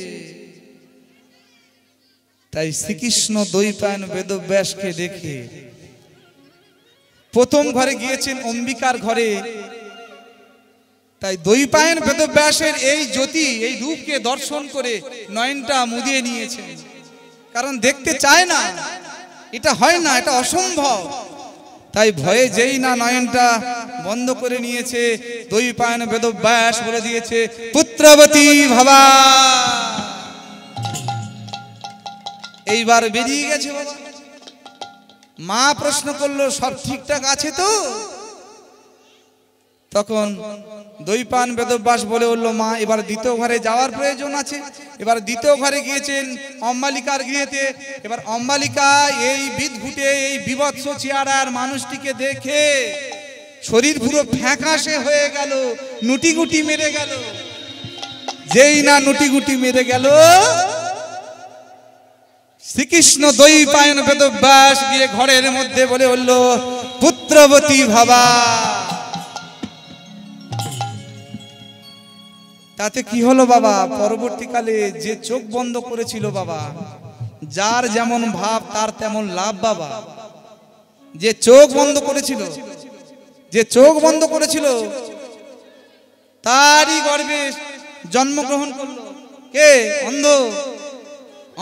তাই শ্রীকৃষ্ণ দৈপায়ন বেদব্যাসকে দেখে প্রথম ঘরে গিয়েছেন অম্বিকার ঘরে। তাই দৈপায়ন বেদব্যাসের এই জ্যোতি, এই রূপকে দর্শন করে নয়নটা মুদিয়ে নিয়েছেন, কারণ দেখতে চায় না, এটা হয় না, এটা অসম্ভব। তাই ভয়ে যেই না নয়নটা বন্ধ করে নিয়েছে, দৈপায়ন বেদব্যাস বলে দিয়েছে, পুত্রবতী ভবা। এইবার বেরিয়ে গেছে বাবা। মা প্রশ্ন করলো, সব ঠিকঠাক আছে তো? তখন দৈপায়ন বেদব্যাস বলে উঠল, মা এবার দ্বিতীয় ঘরে যাওয়ার প্রয়োজন আছে। এবার দ্বিতীয় ঘরে গিয়েছেন অম্বালিকার গৃহেতে। এবার অম্বালিকা এই বিদঘুটে এই বিভৎস চেহারার মানুষটিকে দেখে শরীর পুরো ফ্যাকাশে হয়ে গেল, নুটিগুটি মেরে গেল। যেই না নুটিগুটি মেরে গেল, শ্রীকৃষ্ণ দৈপায়ন বেদব্যাস গিয়ে ঘরের মধ্যে বলে উঠল, পুত্রবতী ভাবা। তাতে কি হলো বাবা? পরবর্তীকালে যে চোখ বন্ধ করেছিল বাবা, যার যেমন ভাব তার তেমন লাভ বাবা। যে চোখ বন্ধ করেছিল, যে চোখ বন্ধ করেছিল তারই গর্ভে জন্মগ্রহণ করলো কে? অন্ধ,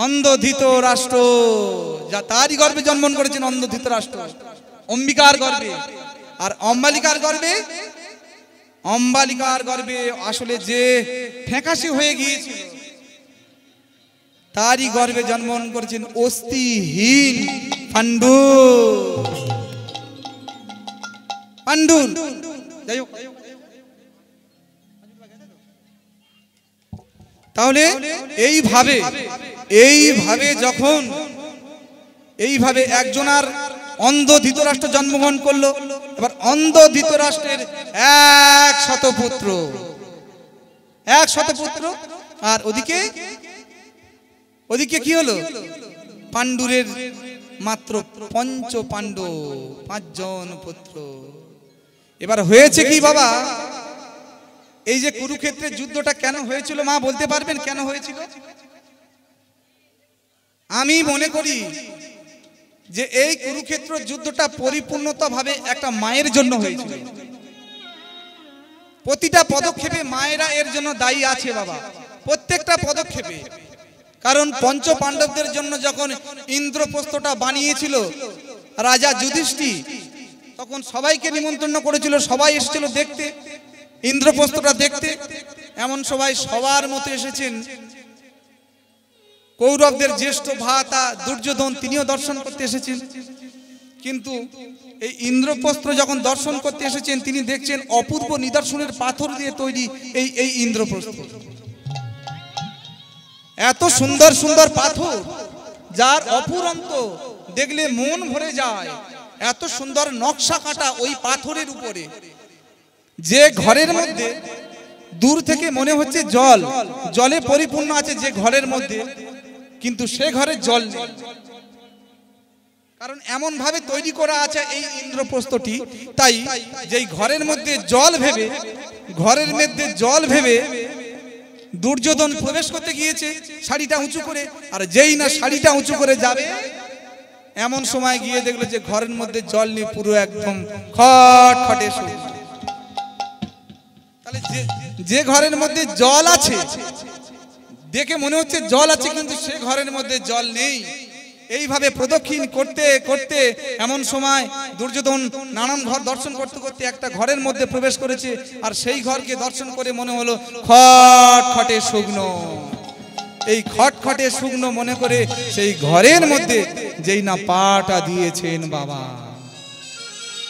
অন্ধ ধৃতরাষ্ট্র। যা তারই গর্ভে জন্ম করেছেন অন্ধ ধৃতরাষ্ট্র, অম্বিকার গর্ভে। আর অম্বালিকার গর্ভে, অম্বালিকার গর্ভে আসলে যে ফ্যাকাশে হয়ে গিয়েছিল তারই গর্ভে জন্মগ্রহণ করেছেন অস্থিহীন পাণ্ডু। পাণ্ডু যাই হোক, তাহলে এইভাবে যখন এইভাবে একজনার অন্ধ ধৃতরাষ্ট্র জন্মগ্রহণ করলো, এবার অন্ধ ধৃতরাষ্ট্রের 100 পুত্র, 100 পুত্র। আর ওদিকে কি হলো? পাণ্ডুরের মাত্র 5 পাণ্ডব, 5 জন পুত্র। এবার হয়েছে কি বাবা? এই যে কুরুক্ষেত্রের যুদ্ধটা কেন হয়েছিল মা বলতে পারবেন কেন হয়েছিল? আমি মনে করি যে এই কুরুক্ষেত্র যুদ্ধটা পরিপূর্ণতা ভাবে একটা মায়ের জন্য হয়েছিল। প্রতিটা পদক্ষেপে মায়েরা এর জন্য দায়ী আছে বাবা, প্রত্যেকটা পদক্ষেপে। কারণ পঞ্চ পাণ্ডবদের জন্য যখন ইন্দ্রপ্রস্থটা বানিয়েছিল রাজা যুধিষ্ঠির, তখন সবাইকে নিমন্ত্রণ করেছিল, সবাই এসেছিল দেখতে, ইন্দ্রপ্রস্থটা দেখতে। এমন সবাই সবার মতো এসেছেন। কৌরবদের জ্যেষ্ঠ ভ্রাতা দুর্যোধন, তিনিও দর্শন করতে এসেছেন। কিন্তু এই ইন্দ্রপ্রস্থ যখন দর্শন করতে এসেছেন, তিনি দেখছেন অপূর্ব নিদর্শনের পাথর দিয়ে তৈরি এই ইন্দ্রপ্রস্থ। এত সুন্দর সুন্দর পাথর, যার অপুরন্ত দেখলে মন ভরে যায়। এত সুন্দর নকশা কাটা ওই পাথরের উপরে, যে ঘরের মধ্যে দূর থেকে মনে হচ্ছে জলে পরিপূর্ণ আছে যে ঘরের মধ্যে, কিন্তু সে ঘরে জল নেই। কারণ এমন ভাবে তৈরি করা আছে এই ইন্দ্রপ্রস্থটি। তাই যেই ঘরের মধ্যে জল ভেবে দুর্যোধন প্রবেশ করতে গিয়েছে শাড়িটা উঁচু করে, আর যেই না শাড়িটা উঁচু করে যাবে, এমন সময় গিয়ে দেখলো যে ঘরের মধ্যে জল নেই, পুরো একদম খটখটে শুকনো। তাহলে যে ঘরের মধ্যে জল আছে, দেখে মনে হচ্ছে জল আছে, কিন্তু সে ঘরের মধ্যে জল নেই। এইভাবে প্রদক্ষিণ করতে করতে এমন সময় দুর্যোধন নানান ঘর দর্শন করতে করতে একটা ঘরের মধ্যে প্রবেশ করেছে। আর সেই ঘরকে দর্শন করে মনে হলো খটখটে শুকনো। এই খটখটে শুকনো মনে করে সেই ঘরের মধ্যে যেই না পাটা দিয়েছেন বাবা,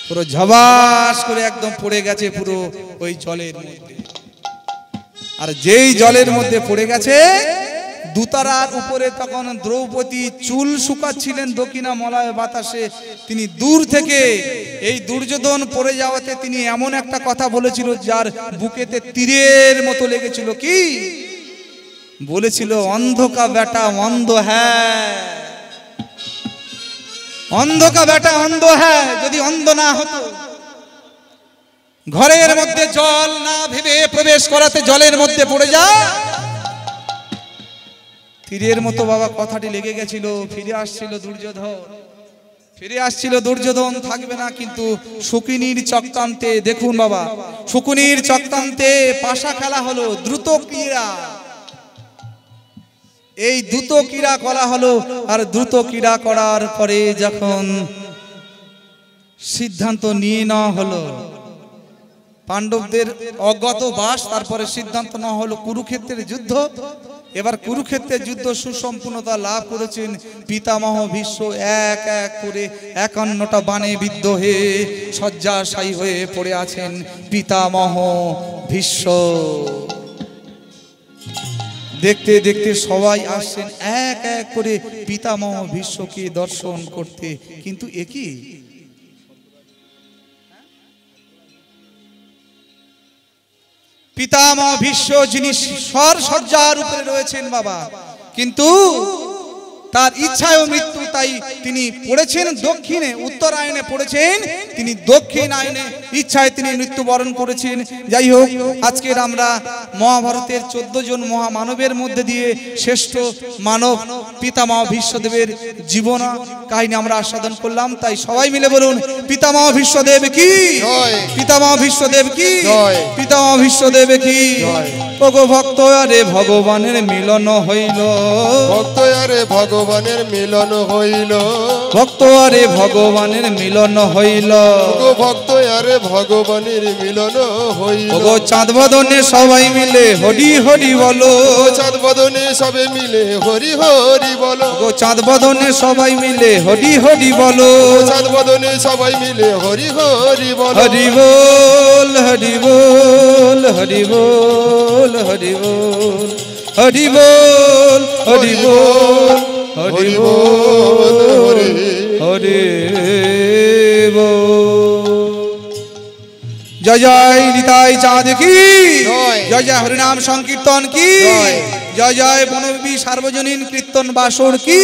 পুরো ঝবাস করে একদম পড়ে গেছে পুরো ওই জলের মধ্যে। আর যেই জলের মধ্যে পড়ে গেছে, দুতারার উপরে তখন দ্রৌপদী চুল শুকাচ্ছিলেন দক্ষিণা মলয় বাতাসে। তিনি দূর থেকে এই দুর্যোধন পড়ে যাওয়াতে তিনি এমন একটা কথা বলেছিল যার বুকেতে তীরের মতো লেগেছিল। কি বলেছিল? অন্ধ কা বেটা অন্ধ হ্যায়, অন্ধ কা বেটা অন্ধ হ্যায়। যদি অন্ধ না হতো, ঘরের মধ্যে জল না ভেবে প্রবেশ করাতে জলের মধ্যে পড়ে যায়, তীরের মতো বাবা কথাটি লেগে গেছিল। ফিরে আসছিল দুর্যোধন, থাকবে না। কিন্তু শকুনির চক্রান্তে, দেখুন বাবা, শকুনির চক্রান্তে পাশা খেলা হলো, দ্রুত ক্রীড়া। এই দ্রুত ক্রীড়া করা হলো। আর দ্রুত ক্রীড়া করার পরে যখন সিদ্ধান্ত নিয়ে নেওয়া হলো পাণ্ডবদের অজ্ঞাতবাস, তারপরে সিদ্ধান্ত নেওয়া হলো কুরুক্ষেত্রের যুদ্ধ। এবার কুরুক্ষেত্রের যুদ্ধ সুসম্পূর্ণতা লাভ করেছেন পিতামহ ভীষ্ম এক এক করে 51টা বাণে বিদ্ধ হয়ে শয্যাশায়ী হয়ে পড়ে আছেন পিতামহ ভীষ্ম। দেখতে দেখতে সবাই আসছেন এক এক করে পিতামহ ভীষ্মকে দর্শন করতে, কিন্তু একই পিতামহ ভীষ্ম যিনি শয্যার উপরে রয়েছেন বাবা, কিন্তু তার ইচ্ছায় মৃত্যু, তাই তিনি পড়েছেন দক্ষিণে, উত্তরায়ণে পড়েছেন তিনি দক্ষিণায়নে, ইচ্ছায় তিনি মৃত্যুবরণ করেছেন। যাই হোক, আজকের আমরা মহাভারতের 14 জন মহামানবের মধ্যে দিয়ে শ্রেষ্ঠ মানব পিতামহ ভীষ্মদেবের জীবন কাহিনী আমরা আস্বাদন করলাম। তাই সবাই মিলে বলুন পিতামহ ভীষ্মদেব কি, পিতামহ ভীষ্মদেব কি, পিতামহ ভীষ্মদেব কি। ওগো ভক্ত আরে ভগবানের মিলন হইল, ভক্ত আরে ভগবানের মিলন হইল, ভক্ত আরে ভগবানের মিলন হইল, ওগো ভক্ত আরে ভগবানের মিলন হইল। ওগো চাঁদ বদনে সবাই মিলে হরি হরি বলো, চাঁদ বদনে সবে মিলে হরি হরি বলো, ওগো চাঁদ বদনে সবাই মিলে হরি হরি বলো, চাঁদ বদনে সবাই মিলে হরি হরি বলো। হরি বল হরি বল হরি বল হরি বল হরি বল হরি বল হরি বল হরি বল। জয় জয় নিতাই চাঁদ কি, জয় জয় হরিনাম সংকীর্তন কি, জয় জয় বনবী সার্বজনীন কীর্তন বাসর কি।